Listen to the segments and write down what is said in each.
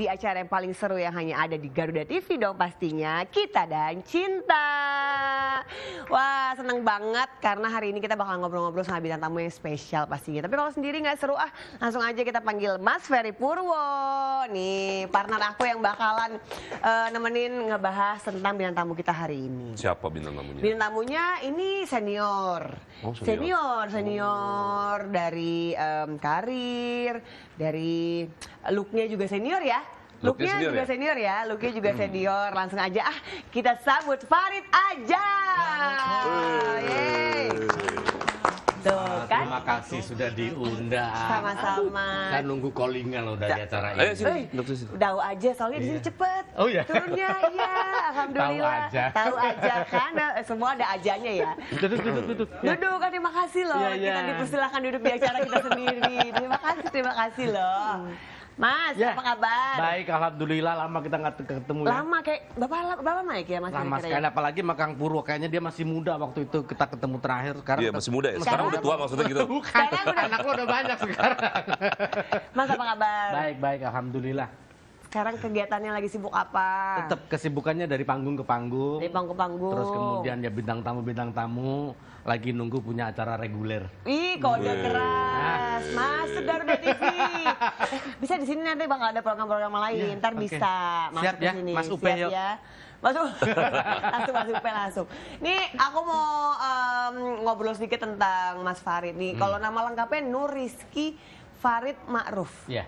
di acara yang paling seru yang hanya ada di Garuda TV dong pastinya, Kita dan Cinta. Wah, seneng banget karena hari ini kita bakal ngobrol-ngobrol sama bintang tamu yang spesial pastinya. Tapi kalau sendiri nggak seru langsung aja kita panggil Mas Ferry Purwo. Nih, partner aku yang bakalan nemenin ngebahas tentang bintang tamu kita hari ini. Siapa bintang tamunya? Bintang tamunya ini senior. Oh, Senior dari karir, dari looknya juga senior ya. Looknya juga senior ya, looknya juga senior. Langsung aja kita sambut Farid Adja. Tuh kan. Terima kasih sudah diundang. Sama-sama. Saya nunggu callingan loh dari acara ini. Tahu aja, soalnya di sini cepet. Oh iya. Turunnya iya, alhamdulillah. Tahu aja kan, semua ada ajanya ya. Duduk. Duduk kan, terima kasih loh. Kita dipersilahkan duduk di acara kita sendiri. Terima kasih loh. Mas, apa kabar? Baik, alhamdulillah, lama kita nggak ketemu ya. Lama kayak Bapak Mike ya Mas? Lama sekali, apalagi sama Kang Purwo, kayaknya dia masih muda waktu itu kita ketemu terakhir. Sekarang iya, masih muda ya? Sekarang udah tua maksudnya gitu? Bukan, anak lo udah banyak sekarang. Mas, apa kabar? Baik, alhamdulillah. Sekarang kegiatannya lagi sibuk apa? Tetap kesibukannya dari panggung ke panggung. Dari panggung ke panggung. Terus kemudian ya bintang tamu lagi nunggu punya acara reguler. Ih, kode keras. Masuk Garuda TV. Bisa di sini nanti bakal ada program-program lain. Ntar bisa masuk Siap ke ya, sini. Mas Upe yuk. Ya. Masuk. Mas Upe langsung. Nih, aku mau ngobrol sedikit tentang Mas Farid nih. Kalau nama lengkapnya Nur Rizky Farid Ma'ruf. Iya.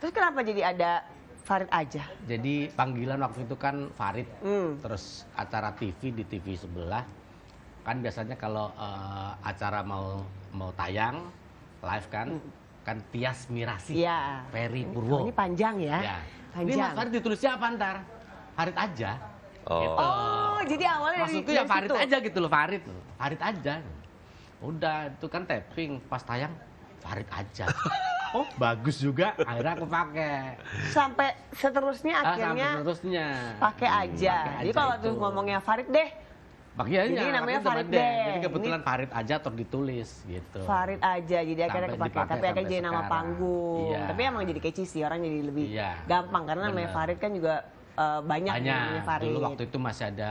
Terus kenapa jadi ada Farid aja? Jadi panggilan waktu itu kan Farid, terus acara TV di TV sebelah, kan biasanya kalau acara mau tayang live kan Tias Mirasih, Iya. Ferry Purwo. Ini panjang ya? Ya. Ini Panjang. Mas Farid ditulisnya apa ntar? Farid aja. Oh. Gitu. Oh, jadi awalnya dari Maksudnya ya Farid situ. aja gitu loh, Farid aja. Udah itu kan tapping, pas tayang Farid aja. Oh bagus juga, akhirnya aku pakai. Sampai seterusnya akhirnya Sampai seterusnya. pakai aja. Jadi kalau tuh ngomongnya Farid deh, Bagiannya, jadi namanya Farid deh. deh. Jadi kebetulan Farid aja terus ditulis gitu. Farid aja, jadi akhirnya Sampai kepakai. Tapi akhirnya sampai jadi nama sekarang. panggung. Iya. Tapi emang jadi catchy sih, orang jadi lebih Iya, gampang karena namanya bener. Farid kan juga banyak namanya Farid. Dulu waktu itu masih ada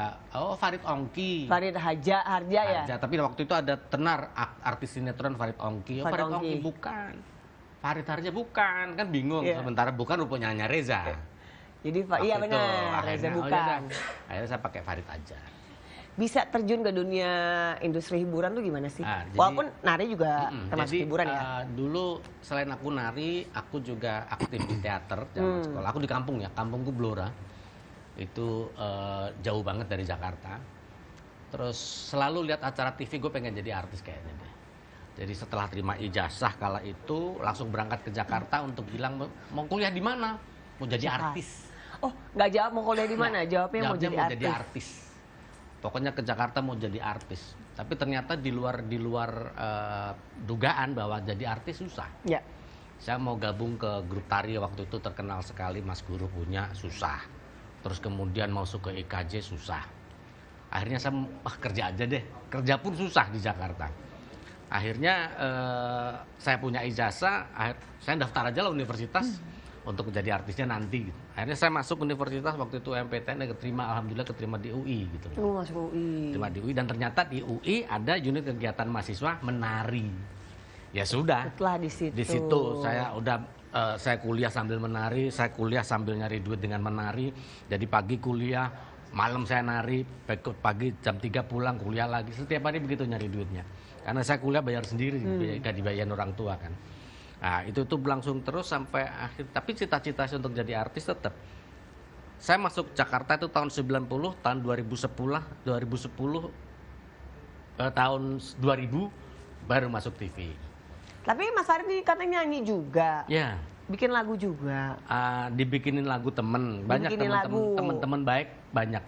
Farid Ongki. Farid Harja ya. Harja, tapi waktu itu ada tenar artis sinetron Farid Ongki. Farid Farid Ongki Ongki bukan. Farid Harja bukan, kan bingung. Iya. Sementara bukan rupanya Reza. Jadi iya Waktu itu, benar, Reza akhirnya, bukan. Akhirnya saya pakai Farid aja. Bisa terjun ke dunia industri hiburan tuh gimana sih? Jadi, Walaupun nari juga termasuk jadi, hiburan ya. Dulu selain aku nari, aku juga aktif di teater zaman sekolah. Aku di kampung ya, kampungku Blora. Itu jauh banget dari Jakarta. Terus selalu lihat acara TV, gue pengen jadi artis kayaknya deh. Jadi setelah terima ijazah kala itu langsung berangkat ke Jakarta untuk bilang mau kuliah di mana? Mau jadi artis. Oh, nggak jawab mau kuliah di mana? Jawabnya mau jadi artis. Pokoknya ke Jakarta mau jadi artis. Tapi ternyata di luar dugaan bahwa jadi artis susah. Ya. Saya mau gabung ke grup tari waktu itu terkenal sekali, Mas Guru punya, susah. Terus kemudian masuk ke IKJ susah. Akhirnya saya kerja aja deh. Kerja pun susah di Jakarta. Akhirnya saya punya ijazah, saya daftar aja lah universitas untuk jadi artisnya nanti. Akhirnya saya masuk universitas waktu itu MPTN, alhamdulillah keterima di UI gitu. Masuk UI. Terima di UI dan ternyata di UI ada unit kegiatan mahasiswa menari. Ya sudah. Setelah di situ. Di situ saya udah saya kuliah sambil menari, saya kuliah sambil nyari duit dengan menari. Jadi pagi kuliah, malam saya nari, pagi jam 3 pulang kuliah lagi. Setiap hari begitu nyari duitnya. Karena saya kuliah bayar sendiri, gak dibayarin orang tua kan. Nah itu berlangsung terus sampai akhir. Tapi cita-cita saya untuk jadi artis tetap. Saya masuk Jakarta itu tahun 90, tahun 2010, tahun 2000 baru masuk TV. Tapi Mas Farid ini katanya nyanyi juga. Ya. Bikin lagu juga. Dibikinin lagu temen, banyak teman-teman baik, banyak.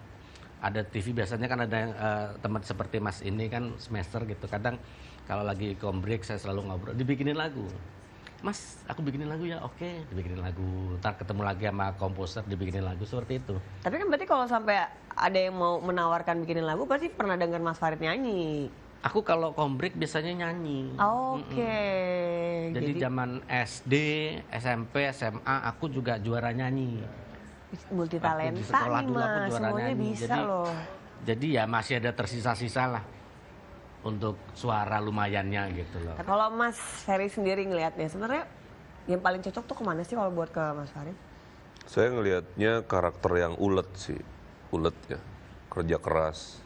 Ada TV biasanya kan ada yang teman seperti Mas ini kan semester gitu. Kadang kalau lagi break saya selalu ngobrol, dibikinin lagu. Mas, aku bikinin lagu ya, oke, dibikinin lagu. Ntar ketemu lagi sama komposer, dibikinin lagu seperti itu. Tapi kan berarti kalau sampai ada yang mau menawarkan bikinin lagu, pasti pernah dengar Mas Farid nyanyi. Aku kalau kombrek biasanya nyanyi. Oke. Jadi zaman SD, SMP, SMA aku juga juara nyanyi. multi Waktu di talenta sekolah nih dulu aku Mas, juara semuanya nyanyi. bisa loh. Jadi ya masih ada tersisa-sisa lah untuk suara lumayannya gitu loh. Nah, kalau Mas Ferry sendiri ngelihatnya sebenarnya yang paling cocok tuh kemana sih kalau buat ke Mas Ferry? Saya ngelihatnya karakter yang ulet sih, ulet ya, kerja keras,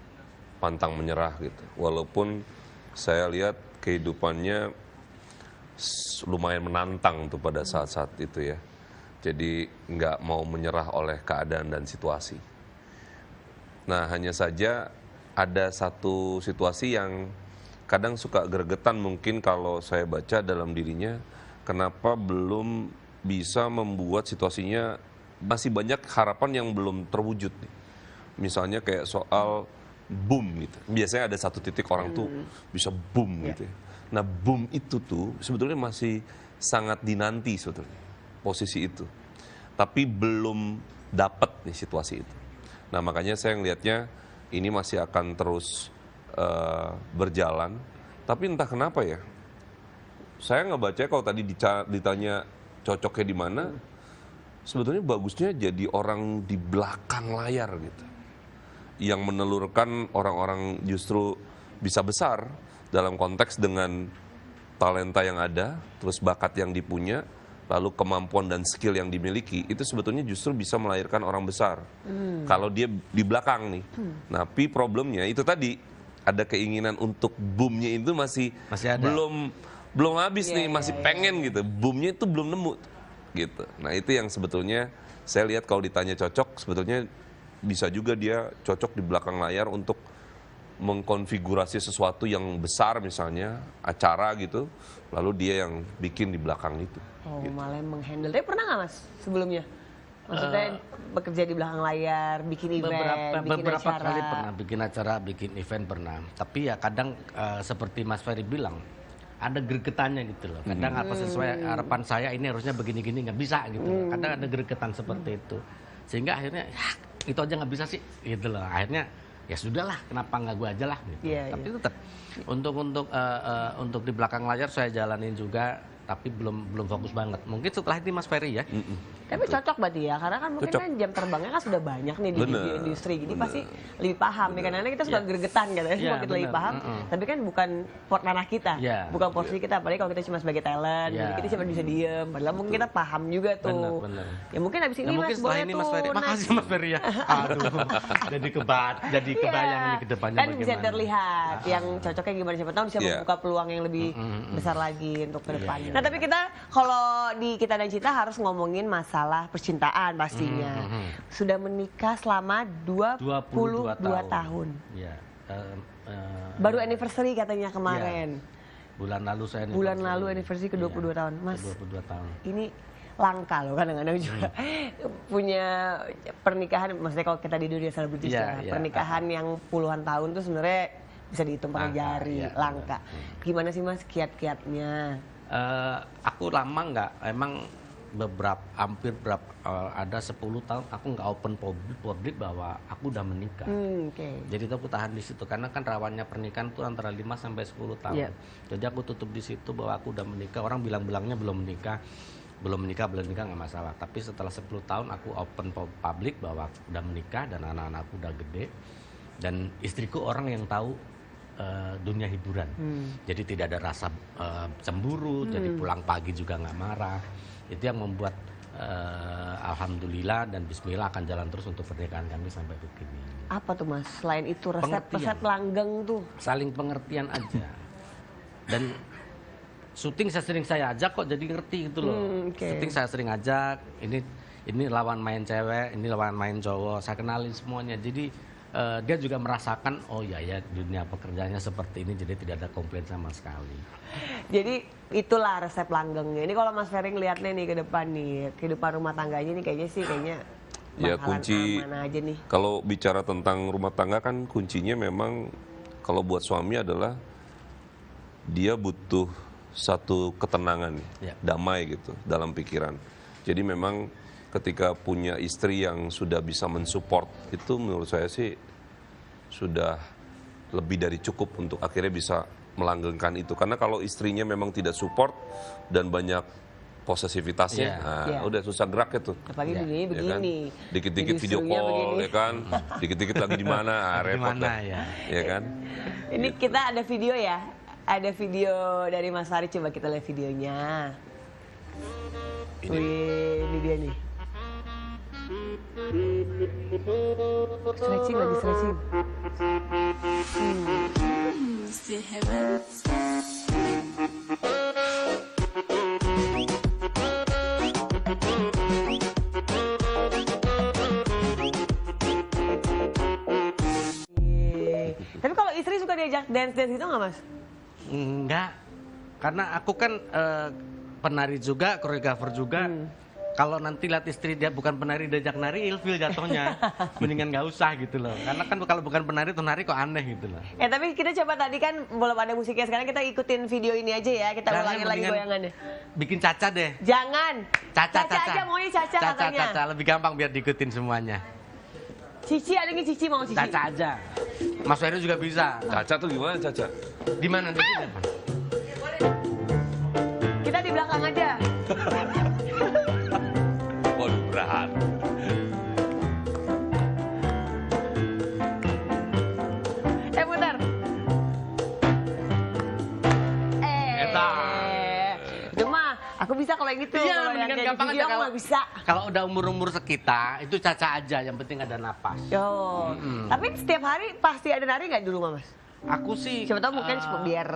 pantang menyerah gitu. Walaupun saya lihat kehidupannya lumayan menantang tuh pada saat-saat itu ya. Jadi nggak mau menyerah oleh keadaan dan situasi. Nah hanya saja ada satu situasi yang kadang suka gregetan mungkin kalau saya baca dalam dirinya, kenapa belum bisa membuat situasinya, masih banyak harapan yang belum terwujud nih. Misalnya kayak soal boom gitu. Biasanya ada satu titik orang tuh bisa boom gitu ya. Nah boom itu tuh sebetulnya masih sangat dinanti sebetulnya posisi itu. Tapi belum dapat nih situasi itu. Nah makanya saya ngelihatnya ini masih akan terus berjalan. Tapi entah kenapa ya, saya ngebaca kalau tadi ditanya cocoknya di mana, sebetulnya bagusnya jadi orang di belakang layar gitu. Yang menelurkan orang-orang justru bisa besar dalam konteks dengan talenta yang ada, terus bakat yang dipunya, lalu kemampuan dan skill yang dimiliki, itu sebetulnya justru bisa melahirkan orang besar. Kalau dia di belakang nih. Tapi problemnya itu tadi, ada keinginan untuk boomnya itu masih Masih ada. belum habis nih, masih iya. pengen gitu. Boomnya itu belum nemu gitu. Nah itu yang sebetulnya saya lihat kalau ditanya cocok, sebetulnya bisa juga dia cocok di belakang layar untuk mengkonfigurasi sesuatu yang besar misalnya, acara gitu, lalu dia yang bikin di belakang itu. Oh, malah yang menghandle. Tapi pernah nggak Mas sebelumnya? Maksudnya bekerja di belakang layar, bikin event, bikin beberapa acara. kali pernah bikin acara, bikin event pernah. Tapi ya kadang seperti Mas Ferry bilang, ada gregetannya gitu loh. Kadang apa sesuai harapan saya ini harusnya begini-gini nggak bisa gitu loh. Kadang ada gregetan seperti itu. Sehingga akhirnya ya, itu aja nggak bisa sih gitu loh. Akhirnya ya sudahlah, kenapa nggak gue aja lah gitu. Iya, Tapi tetap untuk di belakang layar saya jalanin juga, tapi belum fokus banget. Mungkin setelah ini Mas Ferry ya. Tapi cocok berarti ya, karena kan mungkin Cocok. kan jam terbangnya kan sudah banyak nih di Bener, industri, jadi pasti lebih paham ya. Karena kita suka gregetan katanya, Iya, semua kita lebih bener. paham, tapi kan bukan ranah kita, Iya. bukan porsi kita. Apalagi kalau kita cuma sebagai talent, Iya. jadi kita cuma bisa diem. Padahal mungkin kita paham juga tuh. Bener. Ya mungkin abis ini Ya, Mas mungkin setelah boleh ini tuh. Mas Ferry. Makasih Mas Ferry ya. Aduh, jadi kebayang nih ke depannya Kan bisa bagaimana. terlihat yang cocoknya gimana, siapa tahu bisa Iya. membuka peluang yang lebih besar lagi untuk ke depannya. iya. Nah tapi kita kalau di Kita dan Cinta harus ngomongin masalah percintaan pastinya. Sudah menikah selama 22 tahun. Iya. Baru anniversary katanya kemarin. Bulan lalu saya Bulan lalu anniversary ke 22 tahun. Mas, 22 tahun. ini langka loh kadang-kadang juga punya pernikahan, maksudnya kalau kita di dunia selebritis Iya, ya, iya. pernikahan yang puluhan tahun tuh sebenarnya bisa dihitung pakai Langka, jari, iya, langka. Gimana sih Mas kiat-kiatnya? Aku lama nggak, emang ada 10 tahun aku nggak open publik bahwa aku udah menikah. Oke. Jadi itu aku tahan di situ karena kan rawannya pernikahan tuh antara 5 sampai 10 tahun. Iya. Jadi aku tutup di situ bahwa aku udah menikah. Orang bilang-bilangnya belum menikah nggak masalah. Tapi setelah 10 tahun aku open publik bahwa aku udah menikah dan anak-anakku udah gede. Dan istriku orang yang tahu dunia hiburan. Jadi tidak ada rasa cemburu, jadi pulang pagi juga nggak marah. Itu yang membuat alhamdulillah dan bismillah akan jalan terus untuk pernikahan kami sampai begini. Apa tuh Mas? Selain itu resep Pengertian. langgeng tuh. Saling pengertian aja. Dan syuting saya ajak kok jadi ngerti gitu loh. Oke. Syuting saya sering ajak, ini lawan main cewek, ini lawan main cowok, saya kenalin semuanya. Jadi dia juga merasakan, oh ya dunia pekerjaannya seperti ini, jadi tidak ada komplain sama sekali. Jadi itulah resep langgengnya. Ini kalau Mas Ferry ngeliatnya nih ke depan nih, kehidupan rumah tangganya nih kayaknya Ya bakalan kunci, aman aja nih. kalau bicara tentang rumah tangga kan kuncinya memang kalau buat suami adalah dia butuh satu ketenangan, Ya. damai gitu dalam pikiran. Jadi memang ketika punya istri yang sudah bisa mensupport itu menurut saya sih sudah lebih dari cukup untuk akhirnya bisa melanggengkan itu. Karena kalau istrinya memang tidak support dan banyak posesivitasnya, udah susah gerak itu. Apalagi begini, Ya kan? begini. Dikit-dikit Jadi video serunya call, begini. ya kan? Dikit-dikit lagi di mana, repot Gimana dah. ya? kan? Ini kita ada video ya. Ada video dari Mas Farid, coba kita lihat videonya. Wih, ini dia nih. Stretching lagi, stretching. Tapi kalau istri suka diajak dance-dance itu nggak, Mas? Enggak, karena aku kan penari juga, koreografer juga. Kalau nanti lihat istri dia bukan penari diajak nari, ilfil jatuhnya. Mendingan nggak usah gitu loh. Karena kan kalau bukan penari tuh nari kok aneh gitu loh. Tapi kita coba tadi kan belum ada musiknya, sekarang kita ikutin video ini aja ya. Kita Jangan, ulangin lagi mendingan goyangannya. Bikin Caca deh. Jangan. Caca aja maunya Caca katanya. Caca, lebih gampang biar diikutin semuanya. Cici ada nih, Cici mau Cici. Caca aja. Mas Ferry juga bisa. Caca tuh gimana Caca? Di mana nih? Kita di belakang aja. Waduh, berat. Putar. Itu mah aku bisa kalau yang gitu. Iya, Kalau yang mendingan kayak gampang di aja video aku kalau nggak bisa. Kalau udah umur-umur sekitar, itu Caca aja, yang penting ada napas. Tapi setiap hari pasti ada nari nggak di rumah, Mas? Aku sih Siapa tahu mungkin biar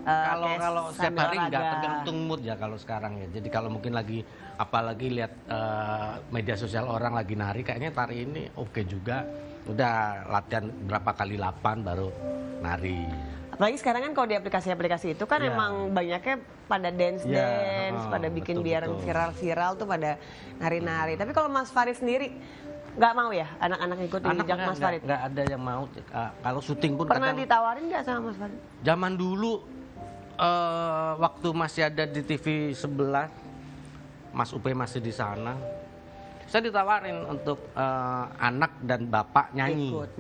kayak kalau setiap sambil hari nggak, olahraga. tergantung mood ya kalau sekarang ya. Jadi kalau mungkin lagi apalagi lihat media sosial orang lagi nari, kayaknya tari ini oke juga. Udah latihan berapa kali 8 baru nari. Apalagi sekarang kan kalau di aplikasi-aplikasi itu kan Iya. emang banyaknya pada dance, pada bikin betul, biar betul. viral-viral tuh pada nari-nari. Tapi kalau Mas Farid sendiri nggak mau ya anak-anak ikut dijak Mas Farid? nggak ada yang mau. Kalau syuting pun Pernah kadang ditawarin nggak sama Mas Farid? zaman dulu waktu masih ada di TV sebelah, Mas Upe masih di sana. Saya ditawarin untuk anak dan bapak nyanyi. Ikut.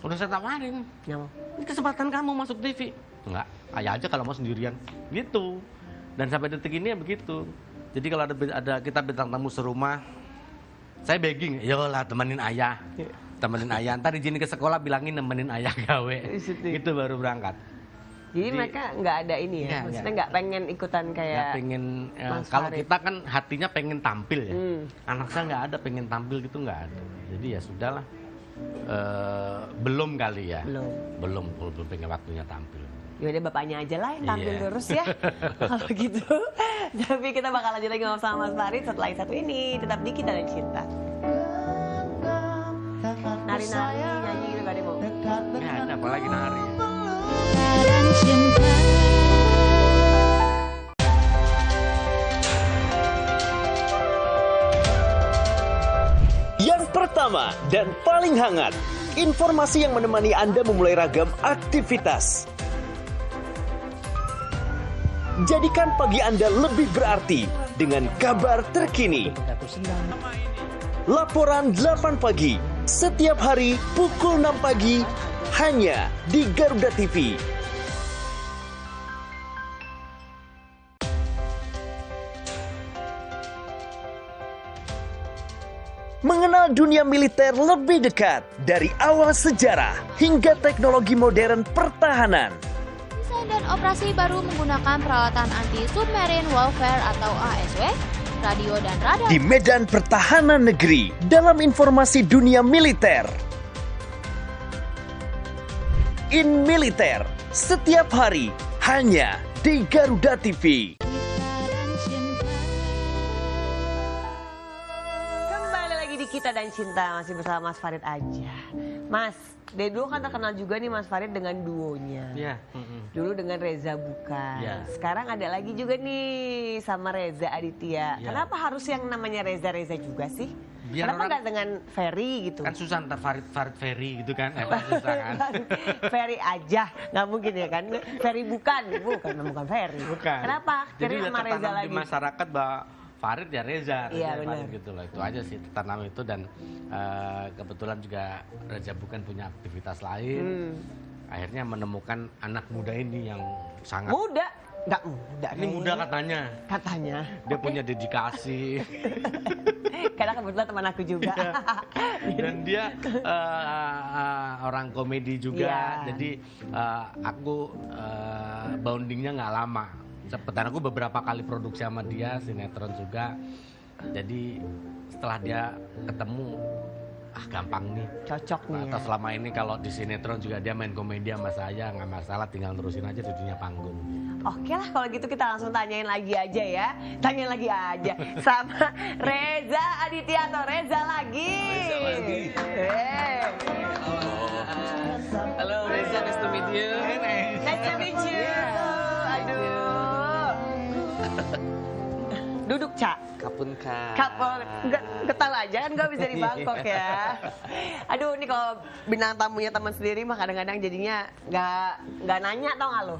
Udah saya tawarin. Nggak mau. Ini kesempatan kamu masuk TV. Enggak, ayah aja kalau mau sendirian. Gitu. Dan sampai detik ini ya begitu. Jadi kalau ada kita bintang tamu serumah, saya begging, yolah temenin ayah. Temenin ayah, ntar izin ke sekolah bilangin nemenin ayah gawe. Itu baru berangkat. Jadi mereka nggak ada ini ya? Maksudnya nggak pengen ikutan Nggak kayak pengen, Mas kalau Farid. kita kan hatinya pengen tampil ya. Anak saya nggak ada pengen tampil gitu, nggak ada. Jadi ya sudahlah. Belum kali ya. Belum pengen waktunya tampil. ya udah bapaknya aja lah yang tampil Iya. terus ya kalau gitu. Tapi kita bakal lanjut lagi ngobrol sama Mas Farid setelah yang satu ini. Tetap di Kita dan Cinta. Nari-nari, nyanyi gitu gak ada mau. Ya ada apalagi nari. Dan cinta. Yang pertama dan paling hangat, informasi yang menemani Anda memulai ragam aktivitas. Jadikan pagi Anda lebih berarti dengan kabar terkini. Laporan 8 pagi, setiap hari pukul 6 pagi, hanya di Garuda TV. Mengenal dunia militer lebih dekat dari awal sejarah hingga teknologi modern pertahanan. Desain dan operasi baru menggunakan peralatan anti-submarine warfare atau ASW, radio dan radar. Di medan pertahanan negeri dalam informasi dunia militer. In Militer, setiap hari hanya di Garuda TV. Kembali lagi di Kita dan Cinta, masih bersama Mas Farid aja. Mas, dari dulu kan terkenal juga nih Mas Farid dengan duonya. Iya. Dulu dengan Reza Bukan. Iya. Sekarang ada lagi juga nih sama Reza Aditya. Iya. Kenapa harus yang namanya Reza juga sih? Biar Kenapa orang- nggak dengan Ferry gitu? Kan susah ntar Farid Ferry gitu kan. Susah kan. Ferry aja, nggak mungkin ya kan? Ferry bukan Ferry. Bukan. Kenapa? Jadi Ferry udah sama Reza tertanam lagi. di masyarakat bahwa Farid ya Reza, Iya, Farid benar. gitu loh. Itu aja sih tertanam itu dan kebetulan juga Reza bukan punya aktivitas lain. akhirnya menemukan anak muda ini yang sangat Muda? Nggak muda. ini Nek. muda katanya. Katanya. Dia punya dedikasi Karena kebetulan teman aku juga. dan dia orang komedi juga. Iya. Jadi aku bondingnya nggak lama. Dan aku beberapa kali produksi sama dia, sinetron juga. Jadi setelah dia ketemu, gampang nih. Cocok nih Atau ya. selama ini kalau di sinetron juga dia main komedi sama saya, nggak masalah, tinggal terusin aja di dunia panggung. Oke lah kalau gitu kita langsung tanyain lagi aja ya. Tanyain lagi aja sama Reza Aditya atau Reza lagi. Reza lagi. Halo Reza, nice to meet you. Nice to meet you. Aduh. Duduk, Cak. Kapun Kak. Kapal, getal aja kan gak bisa di Bangkok ya. Aduh, ini kalau bintang tamunya teman sendiri mah kadang-kadang jadinya nggak nanya tau gak lo?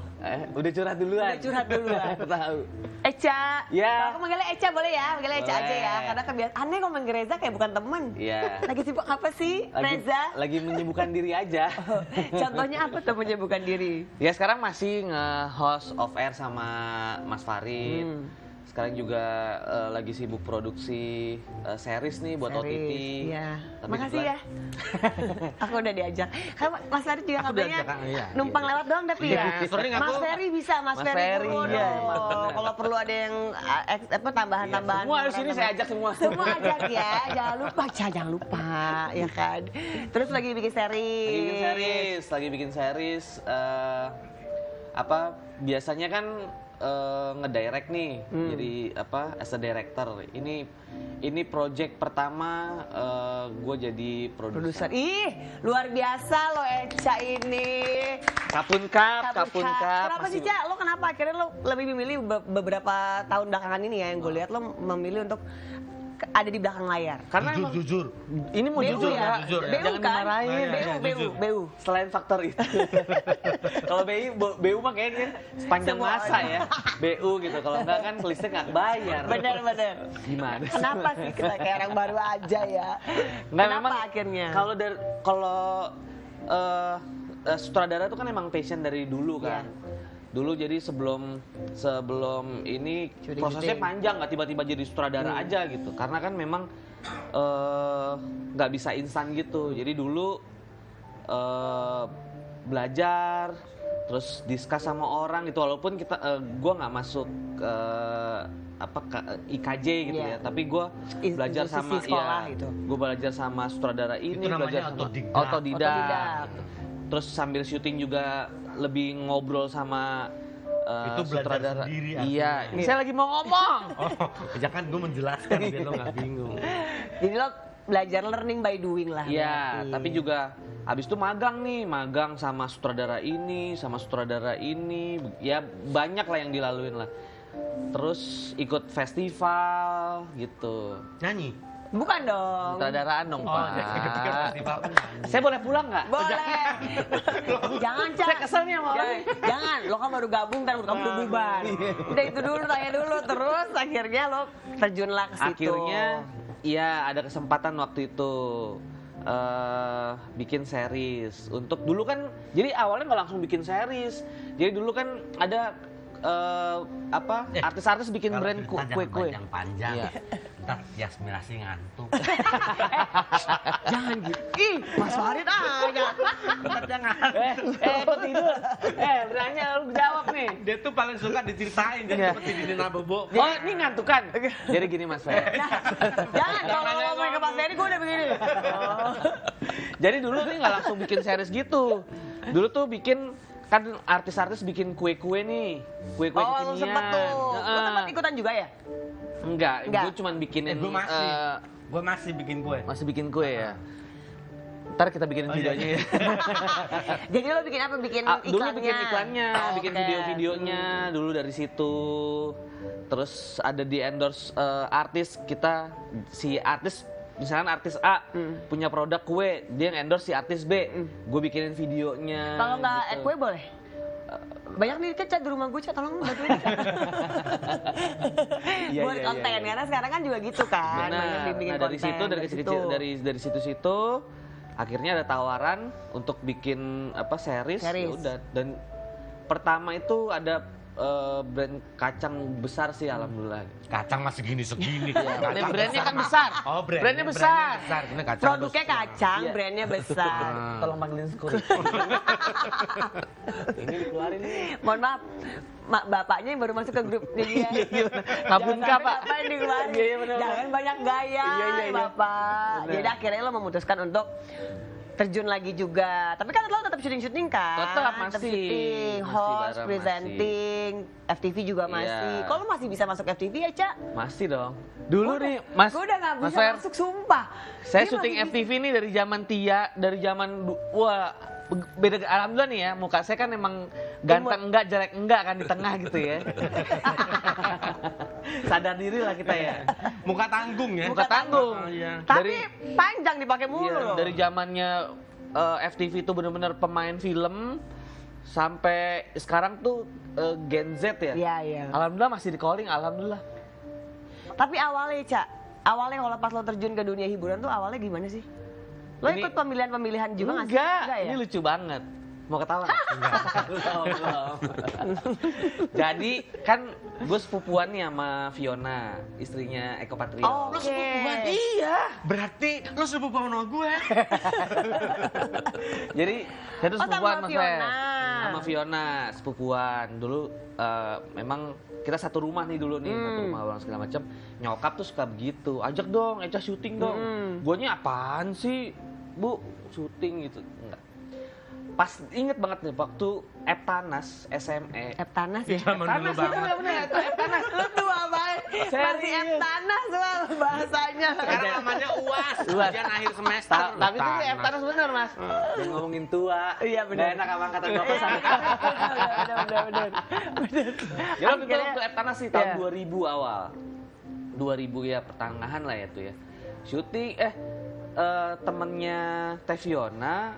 Udah curhat duluan. Udah curhat duluan. Tahu. Eca. Ya. Kalau aku manggilnya Eca boleh ya? Manggilnya Eca aja ya. Boleh. Karena kebiasaan aneh kalau manggil Reza kayak bukan temen. Iya. Lagi sibuk apa sih, Reza? Lagi menyibukkan diri aja. Contohnya apa tuh menyibukkan diri? Ya sekarang masih nge-host off air sama Mas Farid. Sekarang juga lagi sibuk produksi series nih buat OTT. Iya. Tapi Makasih ya. Aku udah diajak. Kan Mas Ferry juga Aku katanya diajak, iya. numpang lewat doang tapi Iya, ya. sering aku. Mas Ferry bisa, Mas Mas Ferry. Ferry, dulu iya, dong. emang bener. Kalau perlu ada yang tambahan-tambahan. Semua di sini saya ajak semua. Semua ajak ya. Jangan lupa, jangan lupa ya kan. Terus lagi bikin series. Lagi bikin series. Biasanya kan ngedirect nih, jadi as a director. Ini project pertama gue jadi Produser. produser. Ih, luar biasa lo Eca ini. Kapun Kap. Kenapa sih, Cak? Lo kenapa akhirnya lo lebih memilih beberapa tahun belakangan ini ya yang gue lihat lo memilih untuk ada di belakang layar? Karena emang Jujur. ini mau BU jujur ya? jujur ya. BU Jangan kan? dimarahin. BU. Selain faktor itu, kalau BU mah kayaknya sepanjang Semua masa orang. ya, BU gitu. Kalau enggak kan listrik nggak bayar. Bener. Gimana? Kenapa sih kita kayak orang baru aja ya? Nggak, Kenapa memang akhirnya? Kalau sutradara itu kan emang passion dari dulu kan. Iya. Dulu jadi sebelum ini Syuting. prosesnya panjang, nggak tiba-tiba jadi sutradara aja gitu. Karena kan memang nggak bisa instan gitu. Jadi dulu belajar, terus discuss sama orang gitu. Walaupun gue nggak masuk ke IKJ gitu Iya. ya, tapi gue belajar Institusi sama sekolah gitu. gue belajar sama sutradara ini, Itu namanya belajar sama otodidak. Otodidak. Terus sambil syuting juga lebih ngobrol sama Itu belajar sutradara. sendiri Iya, artinya. saya lagi mau ngomong. Ya kan gue menjelaskan biar lo nggak bingung. Jadi lo belajar learning by doing lah. Iya, berarti. tapi juga abis itu magang sama sutradara ini, ya banyak lah yang dilaluin lah. Terus ikut festival gitu. Nyanyi. Bukan dong. Sutradaraan dong, Oh, Pak. festival penyanyi. Saya boleh pulang nggak? Boleh. Jangan, Cak. Saya kesel nih sama orang. Jangan, lo kan baru gabung dan kamu udah bubar. Udah itu dulu, tanya dulu. Terus akhirnya lo terjunlah ke situ. Akhirnya, iya ada kesempatan waktu itu bikin series. Untuk dulu kan, jadi awalnya nggak langsung bikin series. Jadi dulu kan ada artis-artis bikin Kalau brand cerita kue-kue. jangan panjang-panjang. Iya. Ntar Yasmirasi ngantuk. Jangan gitu. Ih, Mas Farid aja. Ntar jangan. Kok tidur? Beranya lu jawab nih. Dia tuh paling suka diceritain jadi Iya. seperti di Nina Bobo. Oh, ini ngantukan. Jadi gini Mas Fer. Jangan, kalau ngomongin ke Mas Ferry gue udah begini. Jadi dulu nih nggak langsung bikin series gitu. Dulu tuh bikin kan artis-artis bikin kue-kue nih, kue-kue Oh, lo kekinian. sempet tuh. Lo Heeh. sempet ikutan juga ya? Enggak, Enggak. gue cuman bikinin Gue masih bikin kue. masih bikin kue ya. Ntar kita bikinin Oh, iya. videonya ya. Jadi lo bikin apa? Bikin iklannya? Dulu bikin iklannya, Oh, bikin oke. video-videonya dulu dari situ. Terus ada di endorse artis kita, si artis misalkan artis A punya produk kue, dia yang endorse si artis B, gue bikinin videonya. Kalau nggak gitu. kue boleh? Banyak nih Cat di rumah gue, Cat, tolong bantuin Cat. Iya, Buat iya, konten, iya. karena sekarang kan juga gitu kan. Banyak Benar. dibikin Nah, dari konten, situ dari kecil dari situ Akhirnya ada tawaran untuk bikin series. Ya udah. Dan pertama itu ada brand kacang besar sih, alhamdulillah. Kacang masih segini-segini. Brandnya kan besar. Oh, brandnya besar. Ini kacang Produknya kacang, brandnya besar. Tolong panggilin security. Ini dikeluarin nih. Mohon maaf, bapaknya yang baru masuk ke grup dia. Ngabun kah, Pak? Apa yang dikeluarin? Iya, bener. Jangan banyak gaya, Iya. Bapak. Bener. Jadi akhirnya lo memutuskan untuk terjun lagi juga. Tapi kan lo tetap syuting-syuting kan? Tetap, masih. syuting, Masih host, bareng, presenting, FTV juga masih. Iya. Kok lo masih bisa masuk FTV ya, Cak? Masih dong. Dulu nih, Mas. Gue udah gak Mas bisa Fer, masuk, sumpah. saya Dia syuting masih bisa. FTV nih dari zaman dari zaman wah, beda. Alhamdulillah nih ya, muka saya kan emang ganteng enggak, jelek enggak kan di tengah gitu ya. Sadar diri lah kita ya. Muka tanggung ya. Muka tanggung. Oh, iya. Tapi panjang dipakai mulu Iya, loh. dari zamannya FTV itu benar-benar pemain film sampai sekarang tuh Gen Z ya. Iya, iya. Alhamdulillah masih di calling, alhamdulillah. Tapi awalnya, Cak, awalnya kalau pas lo terjun ke dunia hiburan tuh awalnya gimana sih? Lo Ini- ikut pemilihan-pemilihan juga nggak sih? Enggak, ya? ini lucu banget. Mau ketawa nggak? Belum. Jadi kan gue sepupuan nih sama Fiona, istrinya Eko Patrio. Oh, Lu oke. sepupuan? Iya. Berarti lu sepupu sama gue. Jadi saya tuh Oh, sepupuan sama Mas Fiona. Fer. Sama Fiona, sepupuan. Dulu memang kita satu rumah nih dulu nih, satu rumah orang segala macam. Nyokap tuh suka begitu. Ajak dong, Eca syuting dong. Guanya apaan sih, Bu? Syuting gitu. Enggak. Pas inget banget nih waktu Eptanas SME. Eptanas ya? Zaman dulu Eptanas banget. itu bener, itu Eptanas. Lo tua banget. Serius. Masih Eptanas loh bahasanya. Sekarang namanya UAS, UAS. ujian akhir semester. Tapi itu Bukan, Eptanas bener, Mas. Yang ngomongin tua. Iya, bener. Nggak enak sama angkatan bapak sama. Bener. Ya waktu itu Akhirnya- waktu Eptanas sih tahun Iya. 2000 awal. 2000 ya pertengahan lah ya tuh ya. Syuting temennya Teh Fiona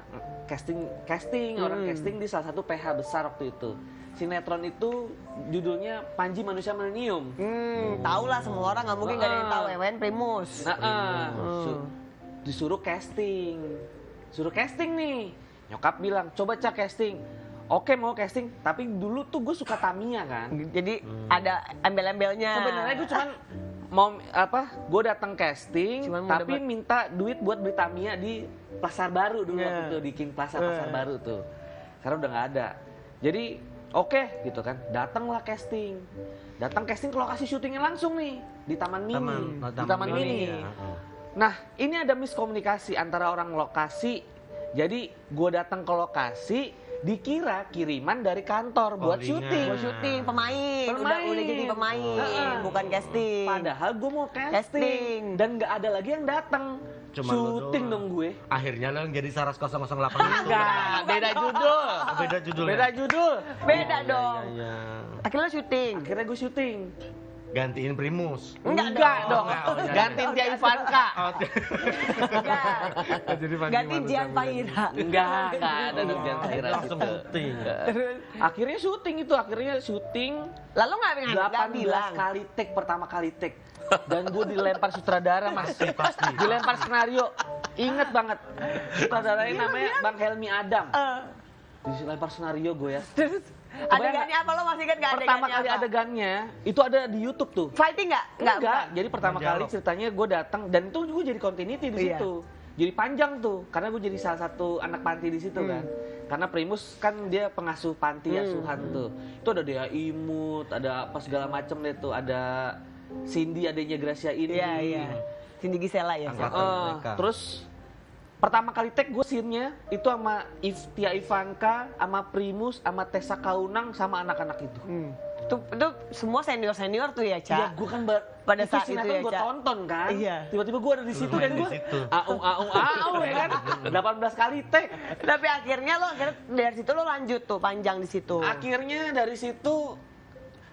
casting orang casting di salah satu PH besar waktu itu. Sinetron itu judulnya Panji Manusia Milenium. Tahu lah semua orang, nggak mungkin nggak ada yang tahu. Ewen Primus. Disuruh casting. Suruh casting nih. Nyokap bilang, "Coba Cak casting." Oke, mau casting, tapi dulu tuh gue suka Tamiya kan. Jadi ada embel-embelnya. Sebenarnya gue cuman mau gue datang casting, Cuman mau tapi dapat- minta duit buat beli Tamiya di Pasar Baru dulu Iya. waktu itu, di King Plaza Pasar Baru tuh. Sekarang udah nggak ada. Jadi oke gitu kan, datanglah casting. Datang casting ke lokasi syutingnya langsung nih di Taman Mini. Di Taman Mini. Nah, ini ada miskomunikasi antara orang lokasi. Jadi gue datang ke lokasi, dikira kiriman dari kantor buat Callingan. syuting. Buat syuting, pemain. Udah jadi pemain, bukan casting. Padahal gue mau casting. Casting. Dan nggak ada lagi yang datang. Cuma lu Syuting doang. dong gue. Akhirnya lo yang jadi Saras 008 itu. Enggak, beda judul. Beda judulnya. Beda judul. Beda Iya, dong. iya, iya. Akhirnya syuting. Akhirnya gue syuting. Gantiin Primus. Enggak dong. Oh, iya, iya. Gantiin Tia Ivanka. Enggak. Jadi Ganti Jian Fahira. Enggak ada dong Jan Fahira Langsung gitu. syuting. Akhirnya syuting. Lalu nggak 18 bilang. kali take, pertama kali take. Dan gue dilempar sutradara Mas. Pasti. Dilempar skenario. Ingat banget. Sutradaranya namanya Bang Helmi Adam. Dilempar skenario gue ya. Terus adegannya apa, lo masih ingat nggak Pertama adegannya kali apa? adegannya itu ada di YouTube tuh. Fighting nggak? Enggak. Jadi pertama Dialog. kali ceritanya gue datang dan itu gue jadi continuity di Iya. situ. Jadi panjang tuh karena gue jadi salah satu anak panti di situ kan. Karena Primus kan dia pengasuh panti asuhan tuh. Itu ada Dea Imut, ada apa segala macem deh tuh, ada Cindy adanya Gracia ini. Iya, iya. Cindy Gisela ya. Angkat. siapa? Mereka. Terus pertama kali take gue scene-nya itu sama Tia Ivanka, sama Primus, sama Tessa Kaunang, sama anak-anak itu. Itu semua senior tuh ya, Iya, Cak. gue kan Pada saat itu sinetron ya, gue Cak. tonton kan. Iya. Tiba-tiba gue ada di situ Main dan di gue situ. aung ya kan. 18 kali take. Tapi akhirnya dari situ lo lanjut tuh panjang di situ. Akhirnya dari situ,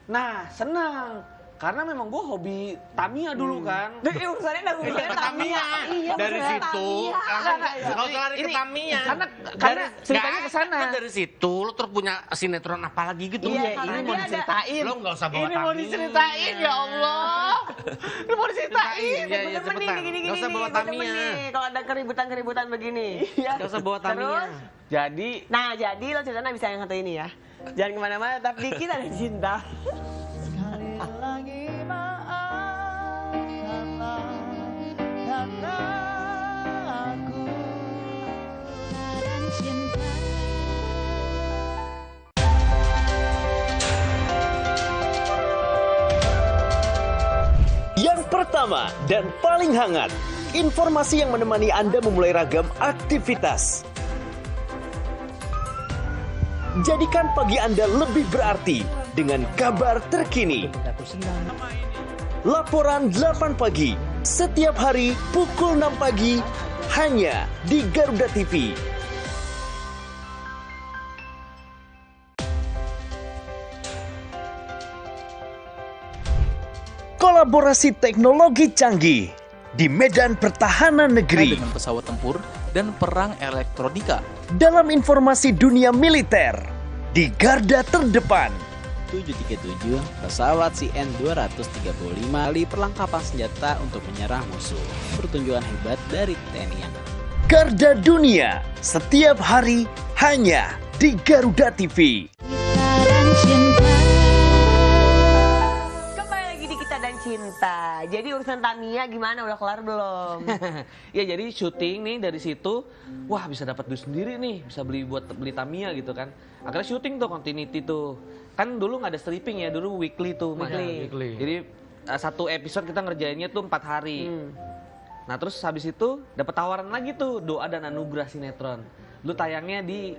nah senang. Karena memang gue hobi Tamiya dulu kan. Urusannya Tamiya. Iya, Dari urusannya situ Tamiya. langsung nggak usah lari ke Tamiya. Karena ceritanya ke sana. Kan dari situ lo terus punya sinetron apa lagi gitu. Iya, ini karena mau dia ada- diceritain. Lo nggak usah bawa Ini mau Tamiya. diceritain ya Allah. Ini mau diceritain. Iya, iya, Bener cepetan. nih, gini-gini Nggak usah bawa nih, gua Tamiya. demen nih kalau ada keributan-keributan begini. Gak usah bawa Tamiya. Terus? Jadi Nah, jadi lo cerita bisa yang satu ini ya. Jangan kemana-mana, tetap di Kita dan Cinta. Yang pertama dan paling hangat, informasi yang menemani Anda memulai ragam aktivitas. Jadikan pagi Anda lebih berarti dengan kabar terkini. Laporan 8 pagi, setiap hari pukul 6 pagi, hanya di Garuda TV. Kolaborasi teknologi canggih di medan pertahanan negeri. Dengan pesawat tempur dan perang elektronika. Dalam informasi dunia militer di garda terdepan. 737 pesawat CN-235 kali perlengkapan senjata untuk menyerang musuh. Pertunjukan hebat dari TNI Angkatan. Garda dunia setiap hari hanya di Garuda TV. Kembali lagi di Kita dan Cinta. Jadi urusan Tamiya gimana? Udah kelar belum? ya jadi syuting nih dari situ, wah bisa dapat duit sendiri nih, bisa beli Tamiya gitu kan. Akhirnya syuting tuh continuity tuh. Kan dulu nggak ada stripping ya, dulu weekly tuh. Mas. Weekly. Jadi satu episode kita ngerjainnya tuh 4 hari. Nah terus habis itu dapat tawaran lagi tuh Doa dan Anugerah sinetron. Lu tayangnya di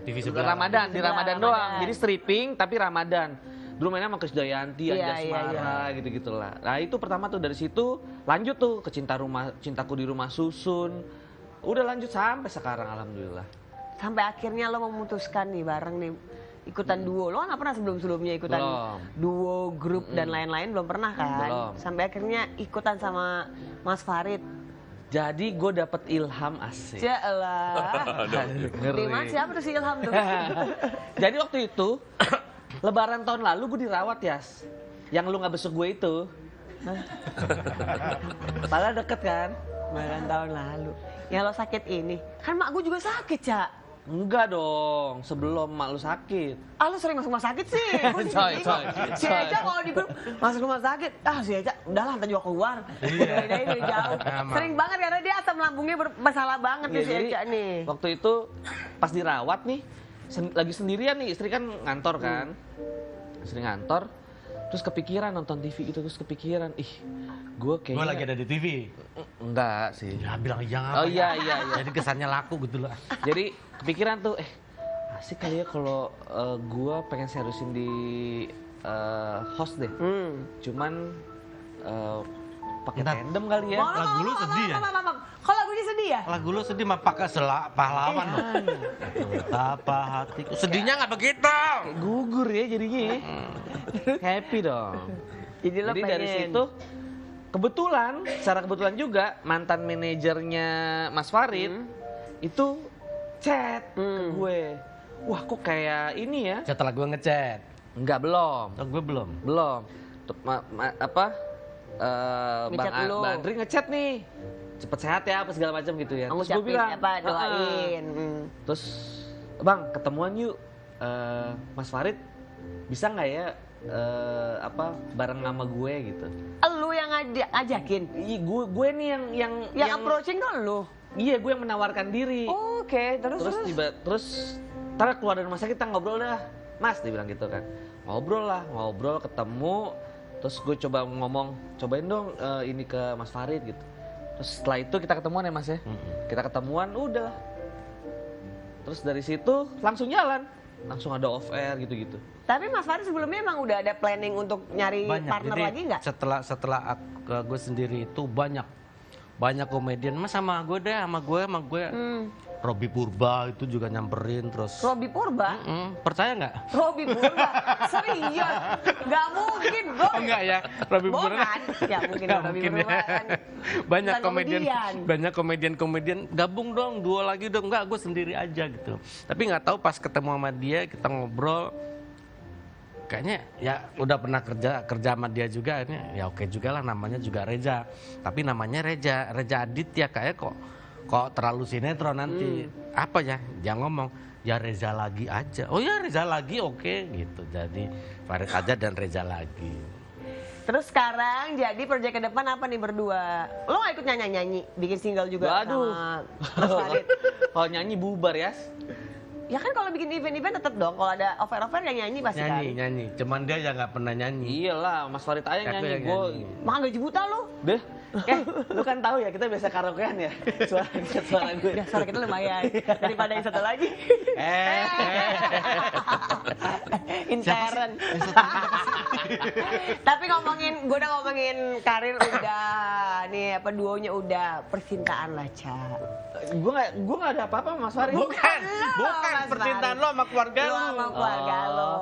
TV sebelah. Ramadan, di Sebelah Ramadan Ramadan. doang. Jadi stripping tapi Ramadan. Dulu mainnya sama Krisdayanti, Iya, Anjasmara gitu-gitulah. Nah itu pertama tuh dari situ lanjut tuh ke Cintaku di Rumah Susun. Udah lanjut sampai sekarang alhamdulillah. Sampai akhirnya lo memutuskan nih bareng nih ikutan duo. Lo kan nggak pernah sebelum-sebelumnya ikutan Belum. duo, grup dan lain-lain belum pernah kan? Belum. Sampai akhirnya ikutan sama Mas Farid. Jadi gue dapet ilham asik. Jalah. Di mana siapa tuh si Ilham tuh? Jadi waktu itu Lebaran tahun lalu gue dirawat Yas. Yang lu nggak besok gue itu. Padahal deket kan? Lebaran tahun lalu. Yang lo sakit ini. Kan mak gue juga sakit, Cak. Enggak dong, sebelum mak lu sakit. Ah, lo sering masuk rumah sakit sih. Gua sih Coy, bingung. coy, Si coy. Eca kalau di grup masuk rumah sakit, si Eca udahlah ntar juga keluar. Iya. Dari jauh. Emang. Sering banget karena dia asam lambungnya bermasalah banget nih Iya, si jadi Eca nih. waktu itu pas dirawat nih, lagi sendirian nih, istri kan ngantor kan. Istri ngantor, terus kepikiran nonton TV gitu, terus kepikiran, ih gue kayaknya... Gue lagi ada di TV. Enggak sih. Ya bilang jangan. Oh iya, iya. Jadi kesannya laku gitu lah. Jadi kepikiran tuh, asik kali ya kalau gue pengen seriusin di host deh. Cuman pakai Ntar. tandem kali ya. Lagu lu sedih ya? Kalau lagunya sedih ya? Lagu lu sedih mah pakai pahlawan loh. Apa hatiku. Sedihnya nggak begitu. Kayak gugur ya jadinya ya. Happy dong. Jadi lo Jadi dari pengen. situ kebetulan, secara kebetulan juga mantan manajernya Mas Farid itu chat ke gue. Wah kok kayak ini ya? Setelah gue ngechat. Enggak, belum. Oh, gue belum. Belum. Ngechat lu. Bang Andri ngechat nih. Cepet sehat ya apa segala macam gitu ya. Terus gue Ngucapin bilang, apa, "Heeh." doain. Terus Bang ketemuan yuk. Mas Farid bisa nggak ya bareng sama gue gitu. Lu yang ngajakin? Gue nih yang approaching kan lu? Iya, gue yang menawarkan diri. Oke, terus Terus ntar keluar dari rumah sakit kita ngobrol dah. Mas, dia bilang gitu kan. Ngobrol ketemu. Terus gue coba ngomong, cobain dong ini ke Mas Farid gitu. Terus setelah itu kita ketemuan ya Mas ya. Kita ketemuan udah. Terus dari situ langsung jalan. Langsung ada off air gitu-gitu. Tapi Mas Farid sebelumnya emang udah ada planning untuk nyari partner Jadi, lagi nggak? Setelah gue sendiri itu banyak komedian. Mas sama gue. Robby Purba itu juga nyamperin terus. Robby Purba? Percaya nggak? Robby Purba? Serius? Nggak mungkin, Bro. Enggak ya, Robby Purba. Bohongan? Nggak mungkin Nggak Robby mungkin Purba ya. kan. Banyak Bukan komedian gabung dong, duo lagi dong. Enggak, gue sendiri aja gitu. Tapi nggak tahu pas ketemu sama dia kita ngobrol, kayaknya ya udah pernah kerja sama dia juga, ini ya oke juga lah, namanya juga Reza. Tapi namanya Reza Aditya, kayak kok terlalu sinetron nanti. Apa ya? Jangan ngomong ya Reza lagi aja. Oh ya Reza lagi, oke gitu. Jadi Farid aja dan Reza lagi. Terus sekarang jadi proyek ke depan apa nih berdua? Lo gak ikut nyanyi bikin single juga Waduh. sama Mas Farid? Kalau nyanyi bubar ya. Ya kan kalau bikin event-event tetap dong, kalau ada offer-offer yang nyanyi pasti kan. Nyanyi. Cuman dia ya nggak pernah nyanyi. Iyalah, Mas Farid aja Aku nyanyi. yang Gue nyanyi. Makan gaji buta lo. deh. Lu kan tahu ya kita biasa karaokean ya. Suara gue. Ya suara kita lumayan daripada yang satu lagi. Intern. Tapi gue udah ngomongin karir udah, nih apa duonya udah, percintaan lah Ca. Gue nggak ada apa-apa Mas Farid. Bukan Mas percintaan Farid. lo sama keluarga Lo lo. sama keluarga lo,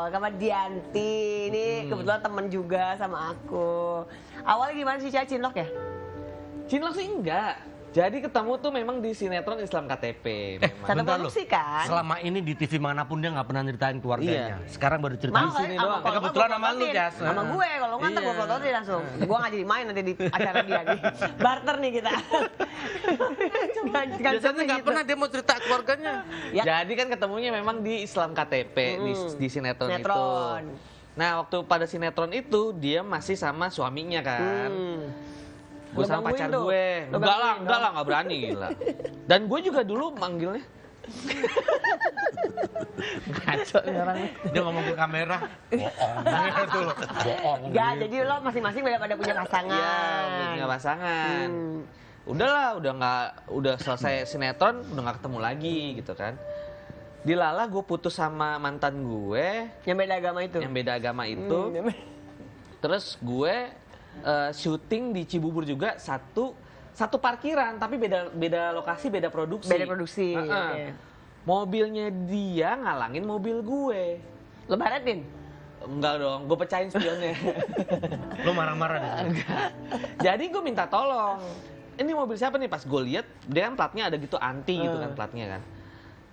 sama Dianti, ini kebetulan temen juga sama aku. Awalnya gimana sih Ca, cinlok ya? Cinlok sih enggak. Jadi ketemu tuh memang di sinetron Islam KTP. Memang. Satu Bentar lo. produksi kan? Selama ini di TV manapun dia nggak pernah nyeritain keluarganya. Sekarang baru cerita Mau di sini kan? doang. Kalau Kebetulan nggak sama lu, gua Jas. sama gue, kalau nggak ntar gue fotoin langsung. Gue nggak jadi main nanti di acara dia nih. Barter nih kita. Biasanya nggak pernah dia mau cerita keluarganya. Ya. Jadi kan ketemunya memang di Islam KTP di sinetron, itu. Sinetron. Nah waktu pada sinetron itu dia masih sama suaminya kan. Gue Lo sama gangguin pacar tuh. gue. Lo Enggak gangguin lah, nggak berani gila. Dan gue juga dulu manggilnya. Ngaco nih orangnya. Dia ngomong ke kamera. Bohong. Tuh lo. Bohong. Enggak, jadi lo masing-masing pada punya pasangan. Iya, punya pasangan. Udahlah, udah selesai sinetron, udah nggak ketemu lagi gitu kan. Di Lala gue putus sama mantan gue Yang beda agama itu. yang beda agama itu. Terus gue syuting di Cibubur juga satu parkiran tapi beda lokasi, beda produksi. Beda produksi. Oke. Mobilnya dia ngalangin mobil gue. Lo baratin? Enggak dong, gue pecahin spionnya. Lo marah-marah deh. Jadi gue minta tolong. Ini mobil siapa nih? Pas gue lihat, dia kan platnya ada gitu anti gitu kan platnya kan.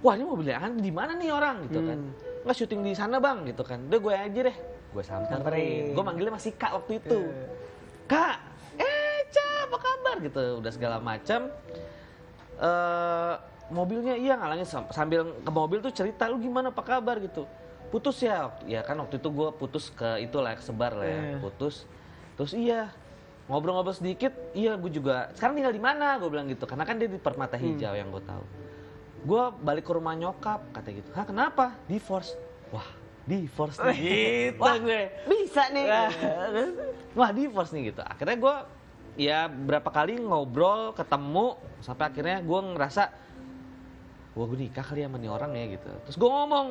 Wah ini mobilnya anti di mana nih orang gitu kan? Nggak syuting di sana bang gitu kan? Udah gue aja deh. Gue samperin. Gue manggilnya masih Kak waktu itu. Kak, Ca, apa kabar gitu? Udah segala macam. Mobilnya iya ngalangin sambil ke mobil tuh cerita lu gimana apa kabar gitu. Putus ya? Ya kan waktu itu gue putus ke itulah kesebar lah ya. Putus. Terus iya ngobrol-ngobrol sedikit, iya gue juga sekarang tinggal di mana gue bilang gitu karena kan dia di Permata Hijau yang gue tahu. Gue balik ke rumah nyokap kata gitu. Hah kenapa? Divorce. Wah divorce nih gitu. Wah, gue bisa nih. wah divorce nih gitu. Akhirnya gue ya berapa kali ngobrol ketemu sampai akhirnya gue ngerasa wah gue nikah kali sama nih orang ya gitu. Terus gue ngomong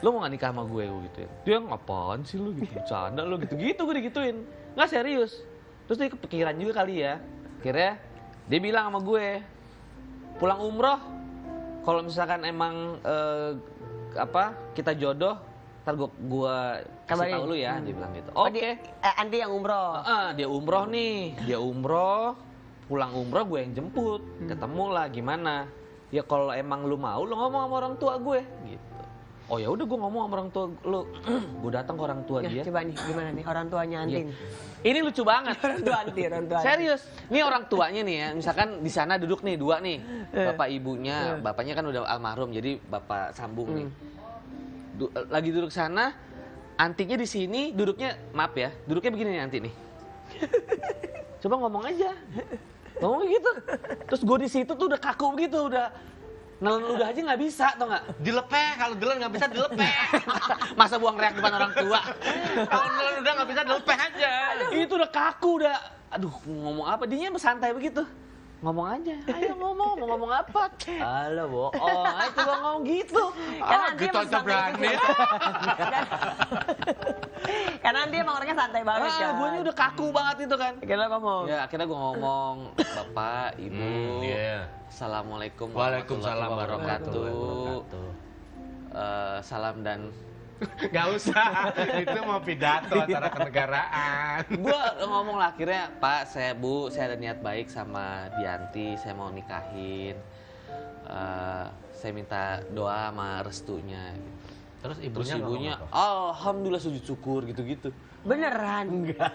lo mau gak nikah sama gue gituin. Dia ngapain sih lu gitu, bercanda lu gitu-gitu gue digituin. Nggak serius. Terus dia kepikiran juga kali ya. Akhirnya dia bilang sama gue, pulang umroh kalau misalkan emang kita jodoh, ntar gue kasih tau lu ya, dia bilang gitu. Oke. Andi yang umroh. Dia umroh nih, dia umroh, pulang umroh gue yang jemput, ketemu lah gimana. Ya kalau emang lu mau, lu ngomong sama orang tua gue, gitu. Oh ya udah gue ngomong sama orang tua lu, gue datang ke orang tua dia. Coba nih gimana nih orang tuanya Antin. Ini lucu banget. orang tua Antin. Serius, ini orang tuanya nih ya, misalkan di sana duduk nih dua nih, bapak ibunya, bapaknya kan udah almarhum, jadi bapak sambung nih. Lagi duduk sana, antinya di sini, duduknya maaf ya, duduknya begini nih anti nih. Coba ngomong aja, ngomong gitu. Terus gue di situ tuh udah kaku gitu, udah nelen ludah aja nggak bisa, tau nggak? Dilepeh, kalau dilen nggak bisa dilepeh. Masa buang reak depan orang tua? Kalau dilen udah nggak bisa dilepeh aja. Itu udah kaku, udah. Aduh, ngomong apa? Dianya bersantai begitu. Ngomong aja, ayo ngomong, mau ngomong apa? Alah bohong, ayo coba ngomong gitu. Karena dia gitu aja berani. Karena dia emang orangnya santai banget kan. Gue ini udah kaku banget itu kan. Akhirnya ngomong. Ya akhirnya gue ngomong, Bapak, Ibu, Assalamualaikum Waalaikumsalam warahmatullahi wabarakatuh. Salam dan Gak usah, itu mau pidato acara kenegaraan. gue ngomong lah akhirnya, Pak, saya ada niat baik sama Dianti, saya mau nikahin. Saya minta doa sama restunya. Gitu. Terus Terus ibunya ibunya, ngomong apa? alhamdulillah sujud syukur gitu-gitu. Beneran? Enggak.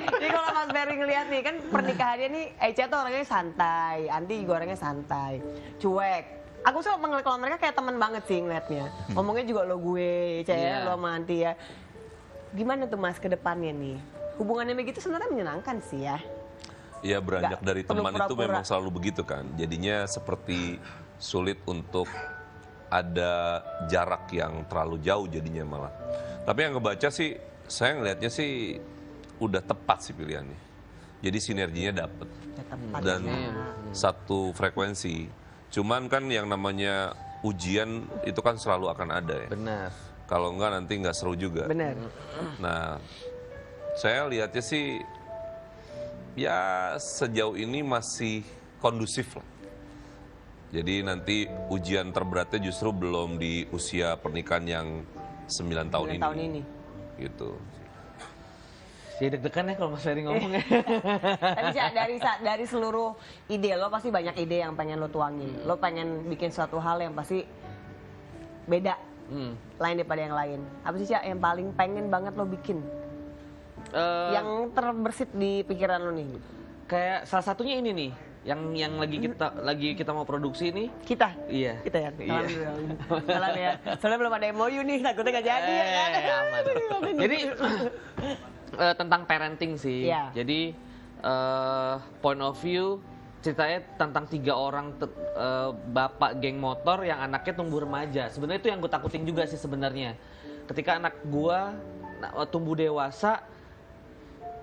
Jadi kalau Mas Ferry ngeliat nih, kan pernikahannya nih, Echa tuh orangnya santai, Andi juga orangnya santai, cuek. Aku suka ngeliat kalau mereka kayak teman banget sih ngeliatnya. Ngomongnya juga lo gue, Echa ya, Iya. lo sama Anti ya. Gimana tuh Mas ke depannya nih? Hubungannya begitu sebenarnya menyenangkan sih ya. Ya beranjak Nggak dari perlu teman itu pura-pura. memang selalu begitu kan. Jadinya seperti sulit untuk ada jarak yang terlalu jauh jadinya malah. Tapi yang ngebaca sih, saya ngelihatnya sih udah tepat sih pilihannya. Jadi sinerginya dapet Ya, tepat dan ya. satu frekuensi. Cuman kan yang namanya ujian itu kan selalu akan ada ya. Benar. Kalau enggak nanti nggak seru juga. Bener. Nah, saya lihatnya sih ya sejauh ini masih kondusif lah. Jadi nanti ujian terberatnya justru belum di usia pernikahan yang 9 tahun 9 ini. tahun ini. Gitu. Jadi deg-degan ya kalau Mas Ferry ngomong ya. Tapi Cak, dari seluruh ide lo pasti banyak ide yang pengen lo tuangin. Lo pengen bikin suatu hal yang pasti beda, lain daripada yang lain. Apa sih Cak yang paling pengen banget lo bikin? Yang terbersit di pikiran lo nih? Kayak salah satunya ini nih, yang lagi kita mau produksi nih. Kita? Iya. Kita ya? Iya. Salam ya. Soalnya belum ada MOU nih, takutnya gak jadi ya kan? Aman. Jadi tentang parenting sih. Iya. Jadi point of view ceritanya tentang 3 orang bapak geng motor yang anaknya tumbuh remaja. Sebenarnya itu yang gue takutin juga sih sebenarnya. Ketika anak gua tumbuh dewasa,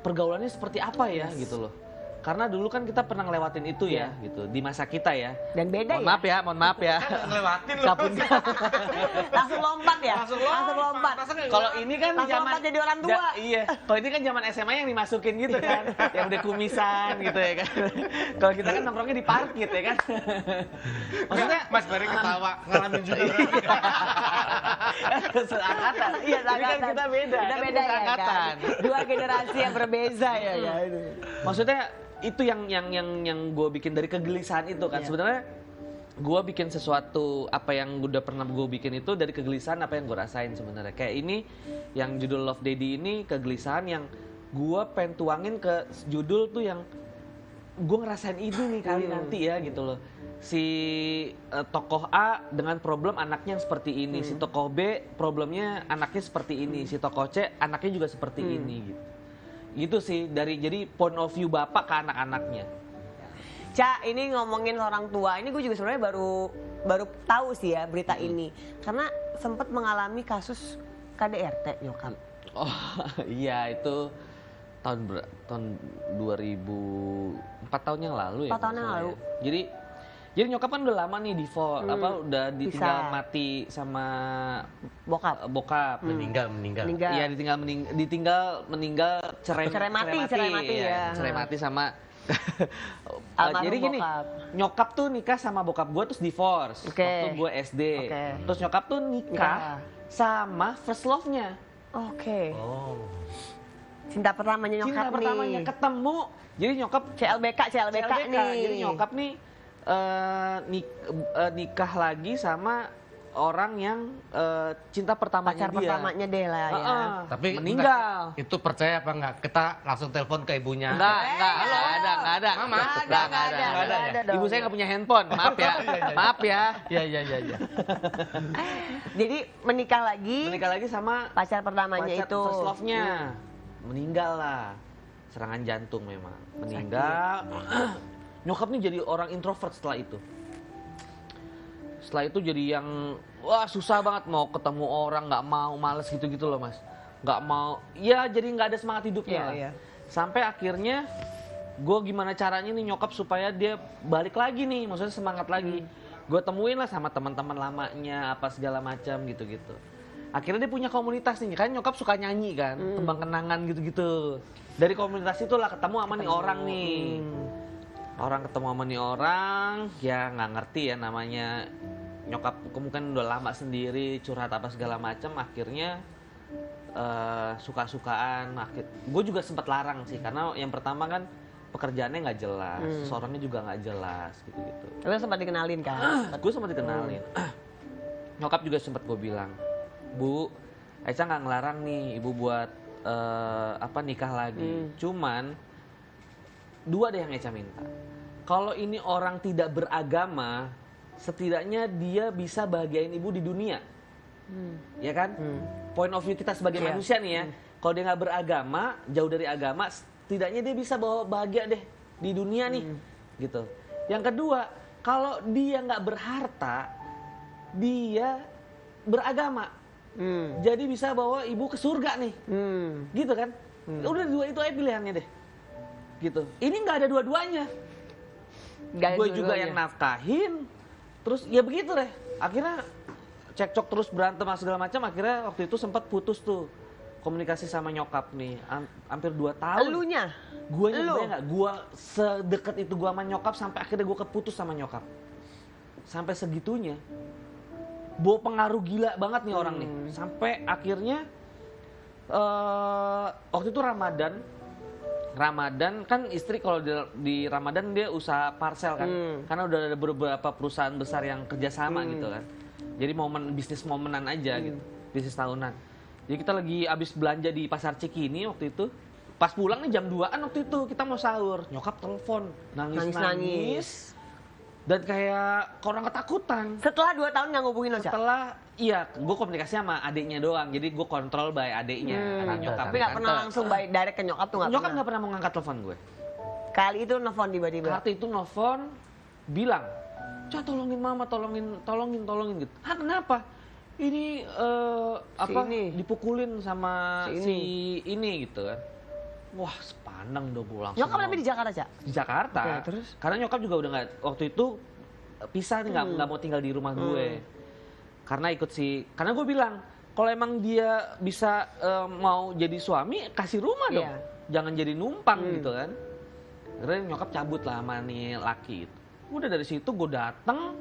pergaulannya seperti apa ya gitu loh. Karena dulu kan kita pernah ngelewatin itu ya gitu di masa kita ya. Dan beda Mohon maaf ya. Ngelewatin loh. Kapun. Langsung lompat ya? Langsung lompat. Kalau ini kan Langsung zaman lompat jadi orang tua. Iya. Kalau ini kan zaman SMA yang dimasukin gitu kan, yang udah kumisan gitu ya kan. Kalau kita kan nongkrongnya di parkit ya kan. Maksudnya Mas Ferry ketawa, ngalamin juga. seangkatan. Iya, Tapi kan kita beda. Kita kan beda ya seangkatan. kan? Dua generasi yang berbeza ya kan? Maksudnya itu yang gue bikin dari kegelisahan itu kan. Iya. Sebenarnya gue bikin sesuatu apa yang udah pernah gue bikin itu dari kegelisahan apa yang gue rasain sebenarnya. Kayak ini yang judul Love Daddy ini kegelisahan yang gue pengen tuangin ke judul tuh yang gue ngerasain ini nih kali nanti ya gitu loh. Si tokoh A dengan problem anaknya yang seperti ini, si tokoh B problemnya anaknya seperti ini, si tokoh C anaknya juga seperti ini gitu. Gitu sih jadi point of view bapak ke anak-anaknya. Cak, ini ngomongin orang tua, ini gue juga sebenarnya baru tahu sih ya berita ini. Karena sempat mengalami kasus KDRT nyokap. Oh iya itu tahun 2004 tahun yang lalu ya. 4 tahun yang lalu. Jadi nyokap kan udah lama nih divorce, udah ditinggal Pisah. mati sama Bokap. Meninggal. Iya ditinggal meninggal cerai mati ya. cerai mati sama Almarhum jadi gini, bokap. nyokap tuh nikah sama bokap gue terus divorce Oke. waktu gue SD. Oke. Terus nyokap tuh nikah sama first love-nya. Oke. Oh. Cinta pertamanya nyokap Cinta pertamanya nih. ketemu. Jadi nyokap CLBK nih. Jadi nyokap nih nikah lagi sama orang yang cinta pertamanya Pacar dia. pertamanya deh lah ya. Tapi meninggal. Itu percaya apa enggak? Kita langsung telepon ke ibunya. Enggak ada. Mama? Enggak ada. dong. Ibu saya nggak punya handphone, maaf ya. Maaf ya. Iya. Jadi menikah lagi sama pacar pertamanya pacar itu. first love-nya. Meninggal lah. Serangan jantung memang. Meninggal. Nyokap nih jadi orang introvert setelah itu. Setelah itu jadi yang wah susah banget mau ketemu orang, nggak mau, males gitu-gitu loh mas. Nggak mau, ya jadi nggak ada semangat hidupnya lah. Iya. Sampai akhirnya gue gimana caranya nih nyokap supaya dia balik lagi nih, maksudnya semangat lagi. Gue temuin lah sama teman-teman lamanya apa segala macam gitu-gitu. Akhirnya dia punya komunitas nih, kan nyokap suka nyanyi kan, tembang kenangan gitu-gitu. Dari komunitas itulah ketemu sama nih orang nih. Orang ketemu sama nih orang, ya nggak ngerti ya namanya nyokap mungkin udah lama sendiri, curhat apa segala macam, akhirnya suka-sukaan. Gue juga sempat larang sih, karena yang pertama kan pekerjaannya nggak jelas, seseorangnya juga nggak jelas gitu-gitu. Lu sempat dikenalin kan? Gue sempat dikenalin. Nyokap juga sempat gue bilang, Bu, Eca nggak ngelarang nih ibu buat nikah lagi. Cuman 2 deh yang Eca minta. Kalau ini orang tidak beragama, setidaknya dia bisa bahagiain ibu di dunia. Ya kan? Point of view kita sebagai manusia nih ya. Kalau dia nggak beragama, jauh dari agama, setidaknya dia bisa bawa bahagia deh di dunia nih, gitu. Yang kedua, kalau dia nggak berharta, dia beragama, jadi bisa bawa ibu ke surga nih, gitu kan? Udah 2 itu aja pilihannya deh, gitu. Ini nggak ada dua-duanya. Gue juga yang nafkahin, terus ya begitu deh. Akhirnya cekcok terus berantem segala macam. Akhirnya waktu itu sempat putus tuh. Komunikasi sama nyokap nih, hampir 2 tahun. Elunya? Guanya nggak, gua sedekat itu gua sama nyokap sampai akhirnya gua keputus sama nyokap. Sampai segitunya. Bawa pengaruh gila banget nih orang nih. Sampai akhirnya waktu itu Ramadan kan istri kalau di Ramadan dia usaha parcel kan. Karena udah ada beberapa perusahaan besar yang kerjasama gitu kan. Jadi bisnis momenan aja gitu, bisnis tahunan. Jadi kita lagi abis belanja di Pasar Cikini waktu itu. Pas pulang nih jam 2-an waktu itu kita mau sahur. Nyokap telepon, nangis-nangis. Dan kayak orang ketakutan. Setelah 2 tahun nggak ngubungin lo, Cak? Setelah, iya, gue komunikasi sama adiknya doang. Jadi gue kontrol by adiknya, anak nyokap. Tapi nggak pernah langsung direct ke nyokap tuh nggak Nyokap nggak pernah mau ngangkat telepon gue. Kali itu nelfon tiba-tiba. Kali itu nelfon, bilang, Cak tolongin mama, tolongin gitu. Hah kenapa? Ini dipukulin sama si ini gitu kan. Wah sepandang dong gue langsung. Nyokap tapi di Jakarta, Cak? Di Jakarta. Oke, terus? Karena nyokap juga udah nggak, waktu itu pisah nih, nggak mau tinggal di rumah gue. Karena karena gue bilang, kalau emang dia bisa mau jadi suami, kasih rumah dong. Jangan jadi numpang gitu kan. Akhirnya nyokap cabut lah sama nih laki itu. Udah dari situ gue dateng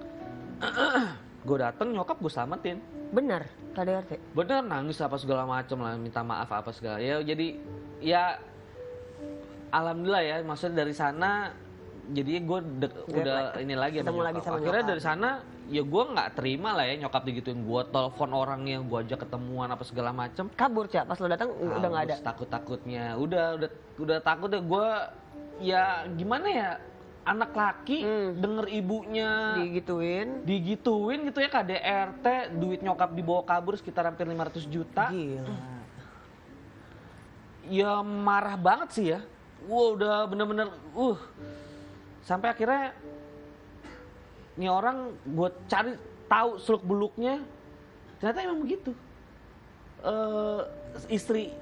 nyokap gue selamatin. Bener, KDRT? Bener, nangis apa segala macam lah, minta maaf apa segala. Ya jadi, ya alhamdulillah ya, maksudnya dari sana, jadi gue udah ini lagi ketemu lagi sama akhirnya nyokap. dari sana, ya gue nggak terima lah ya nyokap digituin. Gue telepon orangnya, gue ajak ketemuan apa segala macam. Kabur, Cak? Pas lo datang udah nggak ada? Takut-takutnya, udah takut deh gue. Ya gimana ya, anak laki denger ibunya digituin gitu ya, KDRT, duit nyokap dibawa kabur sekitar hampir 500 juta. Gila. Ya marah banget sih ya. Wah udah bener-bener sampai akhirnya nih orang gue cari tahu seluk beluknya, ternyata emang begitu. Istri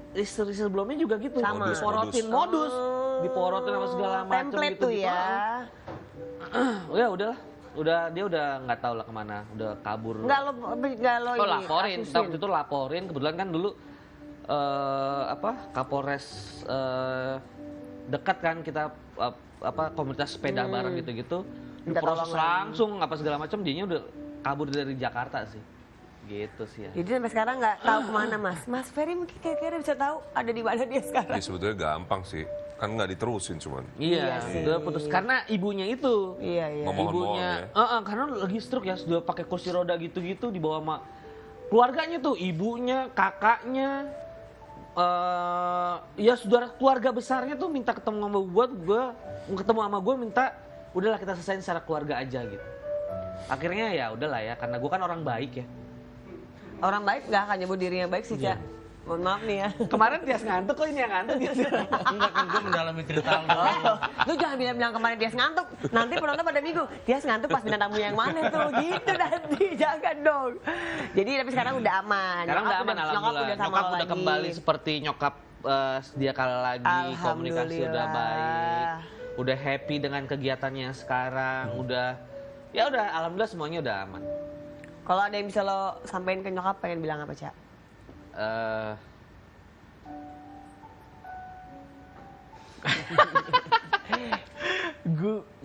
sebelumnya juga gitu, sama, diporotin modus, diporotin sama segala macam template gitu, tuh ya. Ya udahlah, dia udah nggak tahu lah kemana, udah kabur. Nggak lo ini laporin, asusin. waktu itu laporin, kebetulan kan dulu Kapolres dekat kan kita komunitas sepeda bareng gitu-gitu, diproses langsung apa segala macam, dianya udah kabur dari Jakarta sih. Gitu sih ya. Jadi sampai sekarang nggak tahu kemana Mas Ferry mungkin kira-kira bisa tahu ada di mana dia sekarang. Ya sebetulnya gampang sih, kan nggak diterusin cuman. Iya, sudah putus karena ibunya itu. Iya. Memohon-mohon Ibunya, karena lagi stroke ya, sudah pakai kursi roda gitu-gitu, dibawa sama keluarganya tuh, ibunya, kakaknya, ya saudara keluarga besarnya tuh minta ketemu sama gue, minta udahlah kita selesaiin secara keluarga aja gitu. Akhirnya ya udahlah ya, karena gue kan orang baik ya. Orang baik nggak akan nyebut dirinya baik sih, Cak. Mohon maaf nih ya. Kemarin Tias ngantuk, kok ini yang ngantuk gitu. Enggak kan, gue mendalami cerita lo. Lu jangan bilang kemarin Tias ngantuk. Nanti penonton pada minggu, Tias ngantuk pas bintang tamu yang mana tuh? Gitu nanti, jangan dong. Jadi tapi sekarang udah aman. Sekarang udah aman, alhamdulillah. Nyokap udah lagi. kembali seperti nyokap sedia kala lagi, komunikasi udah baik. Udah happy dengan kegiatannya sekarang, udah alhamdulillah semuanya udah aman. Kalau ada yang bisa lo sampein ke nyokap, pengen bilang apa, Cak?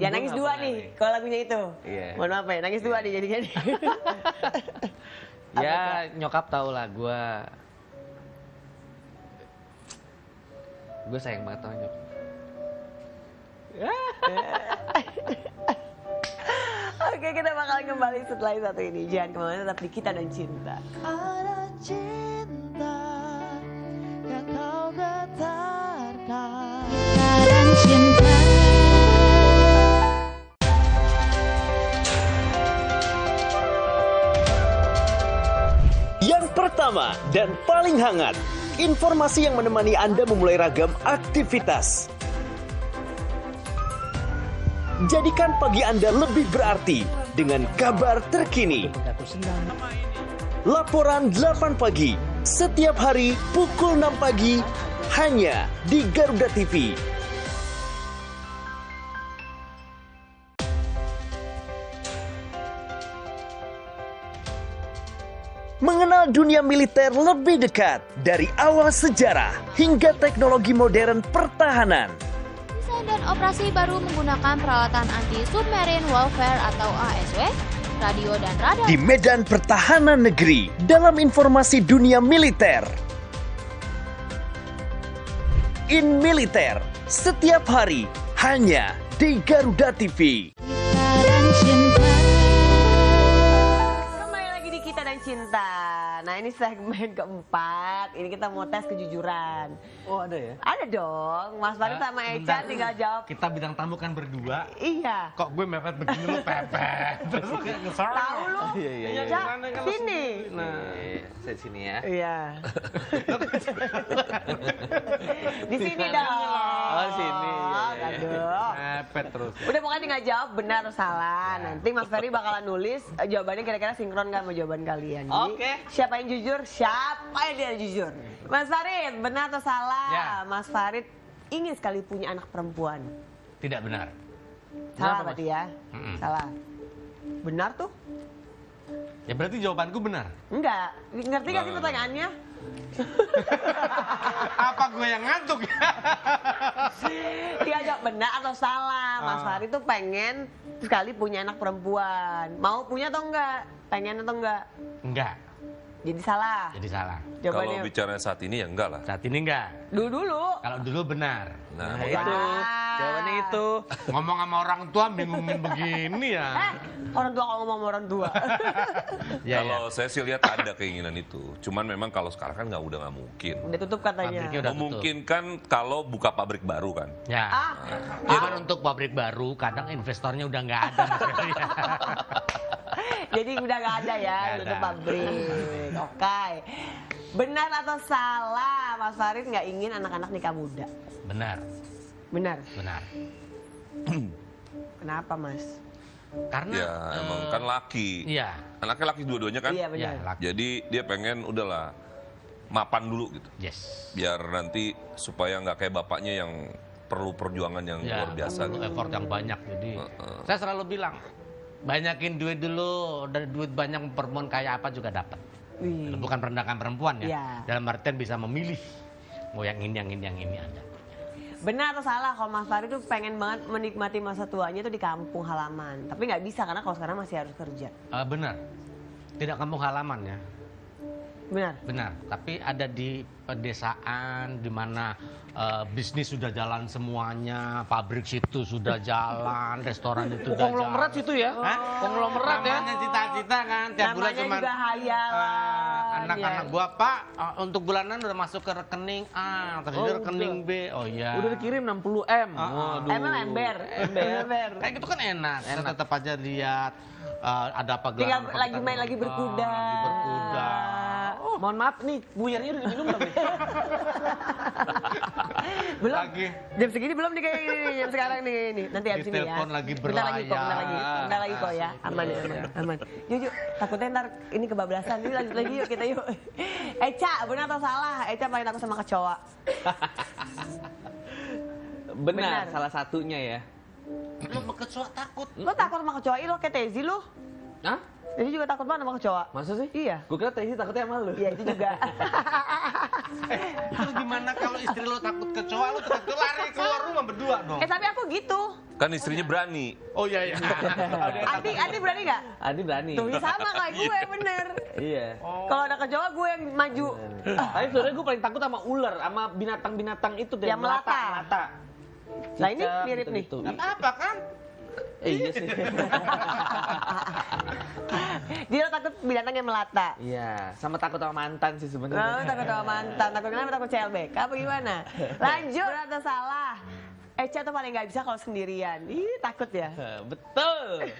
Ya nangis dua nih, kalau lagunya itu. Iya. Mohon maaf ya, nangis dua nih jadinya. Ya nyokap tau lah gue sayang banget sama nyokap. Oke, kita bakal kembali setelah satu ini. Jangan kemana-mana, tetap di Kita dan Cinta. Ada cinta yang kau getarkan. Kita dan cinta. Yang pertama dan paling hangat, informasi yang menemani Anda memulai ragam aktivitas. Jadikan pagi Anda lebih berarti dengan kabar terkini. Laporan 8 pagi, setiap hari pukul 6 pagi, hanya di Garuda TV. Mengenal dunia militer lebih dekat dari awal sejarah hingga teknologi modern pertahanan. Desain dan operasi baru menggunakan peralatan anti-submarine warfare atau ASW, radio dan radar. Di medan pertahanan negeri dalam informasi dunia militer. In Militer, setiap hari hanya di Garuda TV. Kita dan cinta. Kembali lagi di Kita dan Cinta. Nah, ini segmen keempat. Ini kita mau tes kejujuran. Oh ada ya? Ada dong. Mas Farid sama Eca Bentar. tinggal jawab. Kita bintang tamu kan berdua. Iya. Kok gue mepet begini lu pepet. Terus lu kayak ngesor. Tahu lu? Iya. Cak, sini. Nah, saya sini ya. Iya. Di sini dong. Oh, di sini. Iya. Aduh. Mepet terus. Udah pokoknya tinggal jawab benar atau salah. Nanti Mas Ferry bakalan nulis jawabannya kira-kira sinkron nggak sama jawaban kalian. Jadi, Oke. siapa yang jujur, siapa yang tidak jujur. Mas Farid, benar atau salah? Ya. Mas Farid ingin sekali punya anak perempuan. Tidak benar. Salah Kenapa, berarti ya? Mm-mm. Salah. Benar tuh? Ya berarti jawabanku benar. Enggak. Ngerti gak sih pertanyaannya? Apa gue yang ngantuk ya? Dia jawab benar atau salah. Mas Farid tuh pengen sekali punya anak perempuan. Mau punya atau enggak? Pengen atau enggak? Enggak. Jadi salah. Jadi salah. Kalau Jawabannya bicara saat ini ya enggak lah. Saat ini enggak. dulu. Kalau dulu benar. Nah, Nah itu, jawabannya itu. Ngomong sama orang tua bingungin begini ya. Orang tua kalau ngomong sama orang tua. Ya, kalau saya sih lihat ada keinginan itu. Cuman memang kalau sekarang kan udah nggak mungkin. Udah tutup katanya. Pabriknya udah tutup. Memungkinkan kalau buka pabrik baru kan. Ya. Cuman untuk pabrik baru kadang investornya udah nggak ada Mas Ferry. Jadi udah gak ada ya, Nggak tutup ada. pabrik. Oke. Benar atau salah, Mas Farid nggak ingin anak-anak nikah muda? Benar. Benar. Benar. Kenapa, Mas? Karena Ya emang kan laki. Iya. Anaknya laki dua-duanya kan. Iya Ya, benar. laki. Jadi dia pengen udahlah mapan dulu gitu. Yes. Biar nanti supaya nggak kayak bapaknya yang perlu perjuangan yang Ya, luar biasa perlu gitu. effort yang banyak. Jadi saya selalu bilang banyakin duit dulu, dari duit banyak perempuan kayak apa juga dapat. Wih. Bukan merendahkan perempuan ya. Iya. Dalam artian bisa memilih. Mau yang ini, yang ini ada. Benar atau salah kalau Mas Farid tuh pengen banget menikmati masa tuanya tuh di kampung halaman. Tapi nggak bisa karena kalau sekarang masih harus kerja. Benar. Tidak kampung halaman ya. Benar. Benar. Tapi ada di pedesaan di mana bisnis sudah jalan semuanya, pabrik situ sudah jalan, restoran itu udah Konglomerat jalan. situ ya? Hah? Konglomerat ya? Namanya cita-cita kan, tiap bulan Namanya cuma juga hayalan. anak-anak ya. gua Pak untuk bulanan udah masuk ke rekening A, terus Oh, rekening B. Oh iya. Udah dikirim 60 M. Waduh. Emang ember. Ember. Kayak gitu kan enak. Saya tetap aja lihat ada apa Tinggal gelaran, apa lagi kita main lagi nonton, berkuda. Lagi berkuda. Oh, mohon maaf nih, buyarnya udah diminum belum nih? Belum. Lagi. Jam segini belum nih kayak gini, jam sekarang nih ini. Nanti habis ini ya. Telepon lagi Bentar lagi kok, bentar lagi. berlayar. Bentar lagi kok ya. Aman ya, aman. Aman. Yuk, takutnya ntar ini kebablasan. Ini lanjut lagi yuk kita yuk. Eca, benar atau salah? Eca paling takut sama kecoa. Benar, Benar. salah satunya ya. Lu mau kecoa takut. Lo takut sama kecoa? Ih, lo kayak Tezi lo. Hah? Tezi juga takut banget sama kecoa. Masa sih? Iya. Gue kira Tesi takutnya sama lu. Iya, itu juga. Terus gimana kalau istri lo takut kecoa, lo takut lari keluar rumah berdua dong? Tapi aku gitu. Kan istrinya berani. Oh iya iya. Adi berani nggak? Adi berani. Tuh, sama kayak gue, bener. Iya. Kalau ada kecoa, gue yang maju. Tapi sebenarnya gue paling takut sama ular, sama binatang-binatang itu deh. Yang melata. melata. Nah, ini Cicak, mirip nih. gitu-gitu. Nggak apa kan? Iya sih. Dia takut binatangnya melata. Iya, sama takut sama mantan sih sebenarnya. Takut sama mantan, takut kenapa? Takut CLBK apa gimana? Lanjut, benar atau salah? Eca tuh paling nggak bisa kalau sendirian. Ih, takut ya? Betul.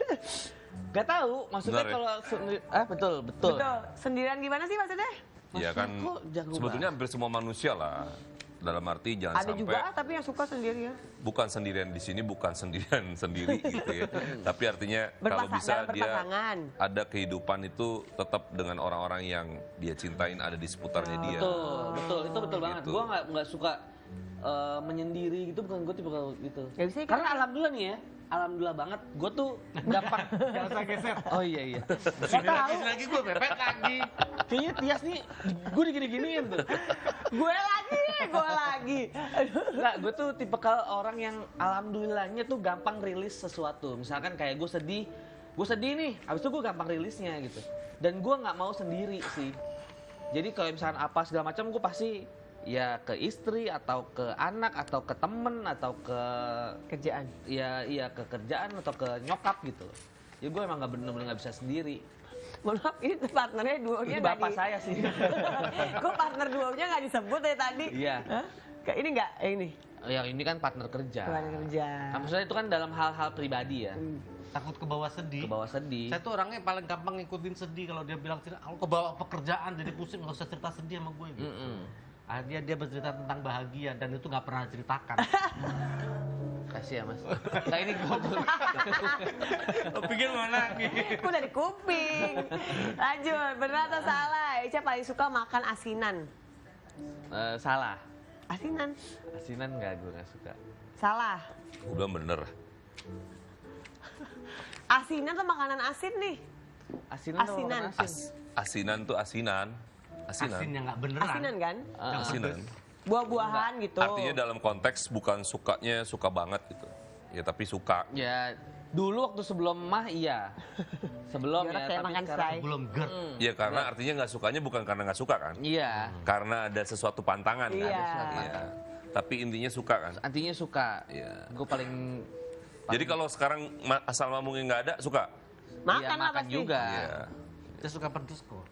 Gak tahu, maksudnya Benar ya? kalau betul. Betul. Sendirian gimana sih maksudnya? Ya kan kok jago sebetulnya hampir semua manusia lah. Dalam arti jangan Ada sampai juga tapi yang suka sendirian. bukan sendirian di sini, bukan sendirian sendiri gitu ya. Tapi artinya kalau bisa dalam dia berpasangan. ada kehidupan itu tetap dengan orang-orang yang dia cintain ada di seputarnya dia. Betul, itu betul banget. Gitu. Gue nggak suka menyendiri gitu, bukan gue tipe gitu. Gak bisa ya, Karena alhamdulillah nih ya, alhamdullah banget, gue tuh gampang. Jangan saya geser. Oh iya. Sini lagi gue pepet lagi. Kayaknya Tias nih, gue digini-giniin tuh. gue lagi. Nggak, gue tuh tipe orang yang alhamdulillahnya tuh gampang rilis sesuatu. Misalkan kayak gue sedih nih, habis itu gue gampang rilisnya gitu. Dan gue nggak mau sendiri sih. Jadi kalau misalkan apa segala macam, gue pasti ya ke istri atau ke anak atau ke temen atau ke Kerjaan. iya ke kerjaan atau ke nyokap gitu. Ya gue emang bener-bener nggak bisa sendiri. Mohon maaf, ini partnernya duonya Ini nggak bapak saya sih. Kok partner duonya nggak disebut dari tadi? Iya. Hah? Kayak ini nggak? Ini. Ya ini kan partner kerja. Partner kerja. Nah, maksudnya itu kan dalam hal-hal pribadi ya. Takut ke bawah sedih. Ke bawah sedih. Saya tuh orangnya paling gampang ngikutin sedih kalau dia bilang cerita, kalau ke bawah pekerjaan jadi pusing nggak usah cerita sedih sama gue gitu. Akhirnya dia bercerita tentang bahagia dan itu nggak pernah ceritakan. Kasih ya mas. Nah ini gue tuh. Pikir mana lagi? Aku dari kuping. Lanjut, benar atau salah? Eca paling suka makan asinan. Salah. Asinan? Asinan nggak, gue nggak suka. Salah. Gue bilang bener. Asinan tuh makanan asin nih. Asinan. Asinan. Tuh asin. Asinan tuh asinan. Asinan. Asin yang nggak beneran. Asinan kan? Asinan. Buah-buahan gitu. Artinya dalam konteks bukan sukanya suka banget gitu. Ya tapi suka. Ya dulu waktu sebelum mah iya. Sebelum Dia ya. kayak Tapi makan sekarang fry. Belum GERD. Ya karena artinya nggak sukanya bukan karena nggak suka kan. iya. Karena ada sesuatu pantangan kan. Iya. Iya. Tapi intinya suka kan. Artinya suka. Iya. Gue paling. Jadi kalau sekarang asal mamungnya nggak ada, suka? Makan iya, apa makan sih? juga. Iya. Dia suka pedes kok.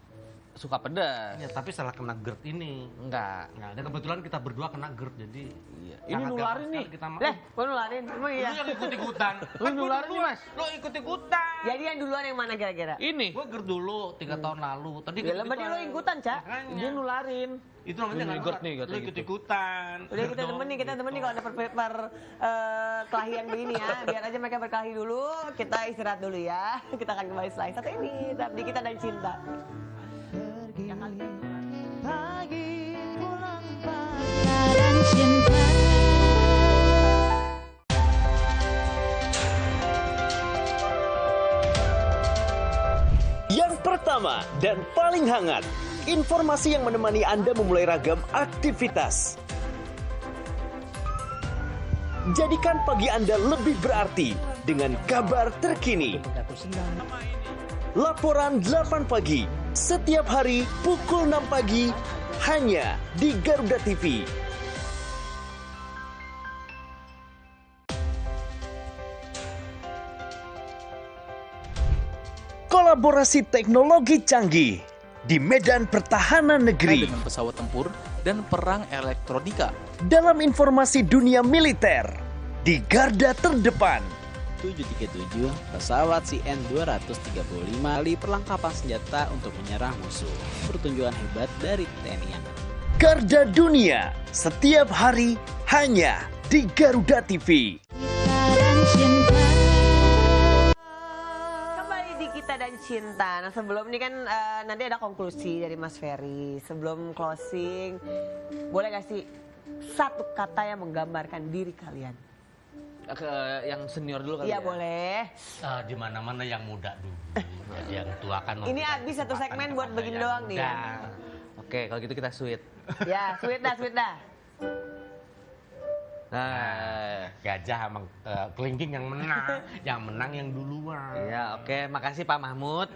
Suka pedas. Ya, tapi salah kena GERD ini. Enggak. Nah, dan kebetulan kita berdua kena GERD jadi. Iya. Ini sangat nularin gampang nih. sekali kita Lah, kok nularin? Emang iya? Lu yang ikut-ikutan. Lu nularin nih mas. Lo ikut-ikutan. Jadi yang duluan yang mana kira-kira? Ini. Gue GERD dulu 3 tahun lalu. Tadi Ya lah, berarti lo ikutan, Cak. Makanya. Dia nularin. Itu namanya Ini nggak GERD nih, nularin. kata Lo gitu. ikut-ikutan. Udah kita temenin kalau ada kelahian begini ya. Biar aja mereka berkelahi dulu, kita istirahat dulu ya. Kita akan kembali setelah satu ini, tetap di Kita dan Cinta. Pergi pagi pulang pagi dan cinta. Yang pertama dan paling hangat, informasi yang menemani Anda memulai ragam aktivitas. Jadikan pagi Anda lebih berarti dengan kabar terkini. Laporan 8 pagi, setiap hari pukul 6 pagi, hanya di Garuda TV. Kolaborasi teknologi canggih di medan pertahanan negeri. Dengan pesawat tempur dan perang elektronika. Dalam informasi dunia militer di garda terdepan. 737 pesawat CN-235 kali perlengkapan senjata untuk menyerang musuh. Pertunjukan hebat dari TNI Angkatan. Garda dunia setiap hari hanya di Garuda TV. Kita dan cinta. Kembali di Kita dan Cinta. Nah sebelum ini kan nanti ada konklusi dari Mas Ferry. Sebelum closing, boleh gak sih satu kata yang menggambarkan diri kalian? Ke yang senior dulu kali Iya ya. boleh. Di mana-mana yang muda dulu. Yang tua kan. Ini habis satu segmen buat begini doang nih. Nah, Oke, kalau gitu kita sweet. Ya, sweet dah. Nah, gajah sama kelingking yang menang. Yang menang yang duluan. iya oke. Makasih Pak Mahmud.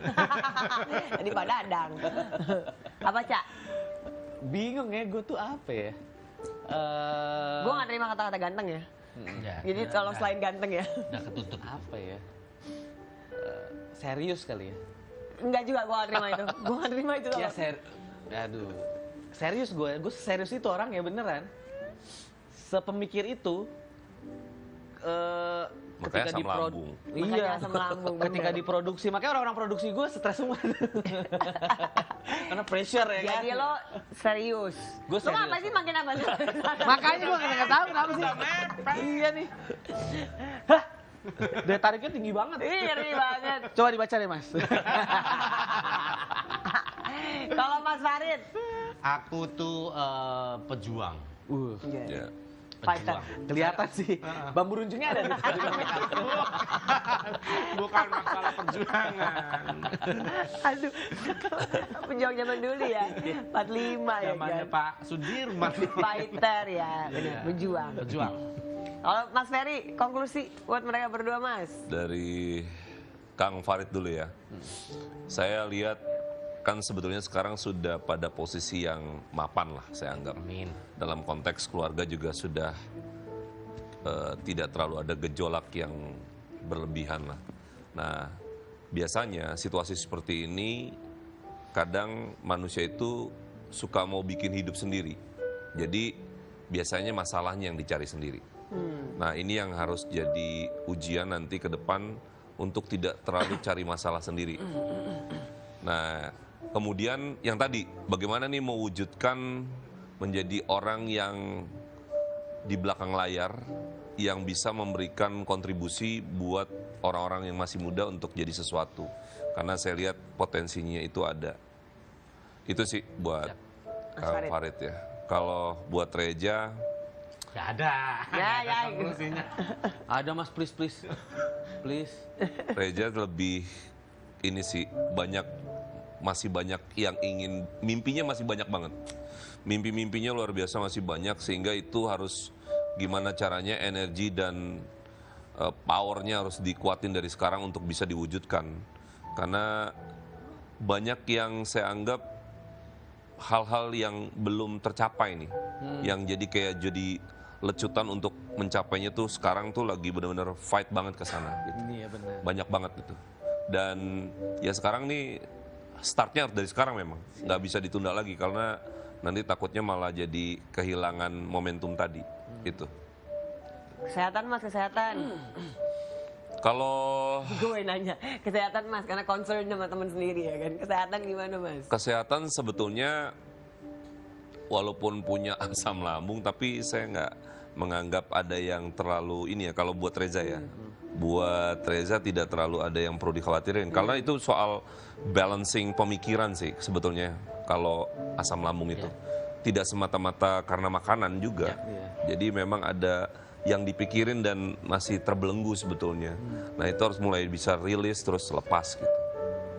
Tadi Pak Dadang. Apa, Cak? Bingung ya, gue tuh apa ya? Gue gak terima kata-kata ganteng ya. Ya, Jadi kalau selain ganteng ya. udah ketutup. Apa ya? Serius kali ya? Enggak juga, gue gak terima itu. Gue gak terima itu. Ya aduh. Serius gue serius itu orang ya beneran. Sepemikir itu. Makanya asam lambung. Makanya Iya, asam lambung, ketika bener. diproduksi, makanya orang-orang produksi gue stres semua. Karena pressure ya kan. Jadi lo serius. Gue Lo serius. apa sih makin apa? Makanya gue nggak tahu kenapa sih. Iya nih. Hah? Daya tariknya tinggi banget. Ih, ngeri banget. Coba dibaca deh Mas. Kalau Mas Farid, Aku tuh pejuang. Ya. fighter. Kelihatan sih. Bambu runcingnya ada nih. Bukan masalah perjuangan. Aduh, pejuang zaman dulu ya, 45 ya Zamannya kan. Pak Sudirman. Fighter ya, benar, berjuang. Pejuang. Kalau Mas Ferry, konklusi buat mereka berdua Mas. Dari Kang Farid dulu ya. Saya lihat kan sebetulnya sekarang sudah pada posisi yang mapan lah saya anggap. Amin. Dalam konteks keluarga juga sudah tidak terlalu ada gejolak yang berlebihan lah. Nah, biasanya situasi seperti ini kadang manusia itu suka mau bikin hidup sendiri. Jadi biasanya masalahnya yang dicari sendiri. Nah, ini yang harus jadi ujian nanti ke depan untuk tidak terlalu cari masalah sendiri. Nah, kemudian yang tadi, bagaimana nih mewujudkan menjadi orang yang di belakang layar yang bisa memberikan kontribusi buat orang-orang yang masih muda untuk jadi sesuatu. Karena saya lihat potensinya itu ada. Itu sih buat Kang Farid ya. Kalau buat Reja, Gak ada. Ya. Konklusinya. Ada Mas, please. Please. Reja lebih ini sih masih banyak yang ingin, mimpinya masih banyak banget. Mimpi-mimpinya luar biasa masih banyak sehingga itu harus gimana caranya energi dan powernya harus dikuatin dari sekarang untuk bisa diwujudkan. Karena banyak yang saya anggap hal-hal yang belum tercapai nih, yang jadi lecutan untuk mencapainya tuh sekarang tuh lagi benar-benar fight banget ke sana gitu. Iya benar. Banyak banget gitu. Dan ya sekarang nih startnya harus dari sekarang memang, nggak bisa ditunda lagi karena nanti takutnya malah jadi kehilangan momentum tadi itu. Kesehatan Mas, kesehatan. Kalau Gue nanya, kesehatan Mas, karena concern sama teman sendiri ya kan. Kesehatan gimana Mas? kesehatan sebetulnya walaupun punya asam lambung tapi saya nggak menganggap ada yang terlalu ini ya. Kalau buat Reza ya, buat Reza tidak terlalu ada yang perlu dikhawatirin karena itu soal balancing pemikiran sih sebetulnya. Kalau asam lambung itu tidak semata-mata karena makanan juga. Jadi memang ada yang dipikirin dan masih terbelenggu sebetulnya. Nah itu harus mulai bisa rilis terus lepas gitu.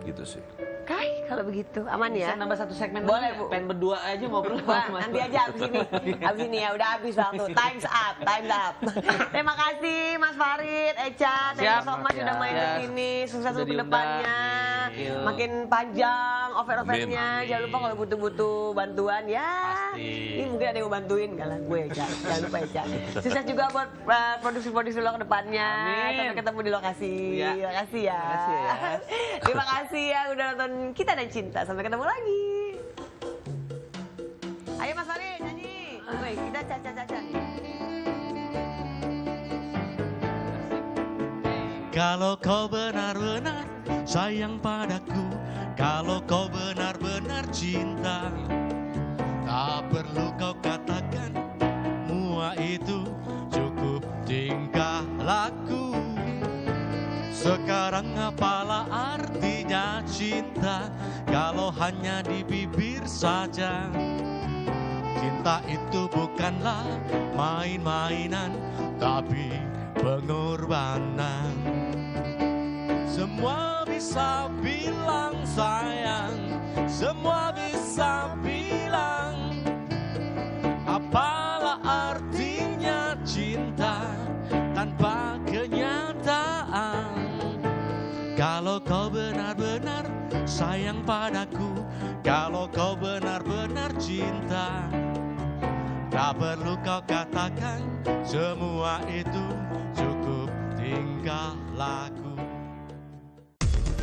Gitu sih. Kai, kalau begitu aman ya. Bisa nambah satu segmen Boleh, lagi Bu. nggak? Pengen berdua aja ngobrol Wah, sama Mas. nanti aja abis ini. Abis ini ya, udah habis waktu. Time's up. Terima kasih Mas Farid, Echa. Thank you so much Siap. sudah main ke Ya. sini. Sukses Udah untuk kedepannya. diundang. Makin panjang offer-offernya. Amin. Jangan lupa kalau butuh bantuan ya. Pasti. Ini mungkin ada yang mau bantuin. Enggak lah, gue Echa. Jangan lupa Echa. Sukses juga buat produksi-produksi lo ke depannya. Amin. Sampai ketemu di lokasi. Ya. Terima kasih ya. Terima kasih ya. Terima kasih ya udah nonton Kita dan Cinta. Sampai ketemu lagi. Ayo Mas Farid nyanyi. Woi, kita caca-caca. Kalau kau benar-benar sayang padaku, kalau kau benar-benar cinta, tak perlu kau katakan, semua itu cukup tingkah laku. Sekarang apalah artinya cinta kalau hanya di bibir saja. Cinta itu bukanlah main-mainan, tapi pengorbanan. Semua bisa bilang sayang, semua bisa bilang, apalah artinya cinta tanpa kenyataan. Kalau kau benar-benar sayang padaku, kalau kau benar-benar cinta, Tak perlu kau katakan semua itu, cukup tingkah laku.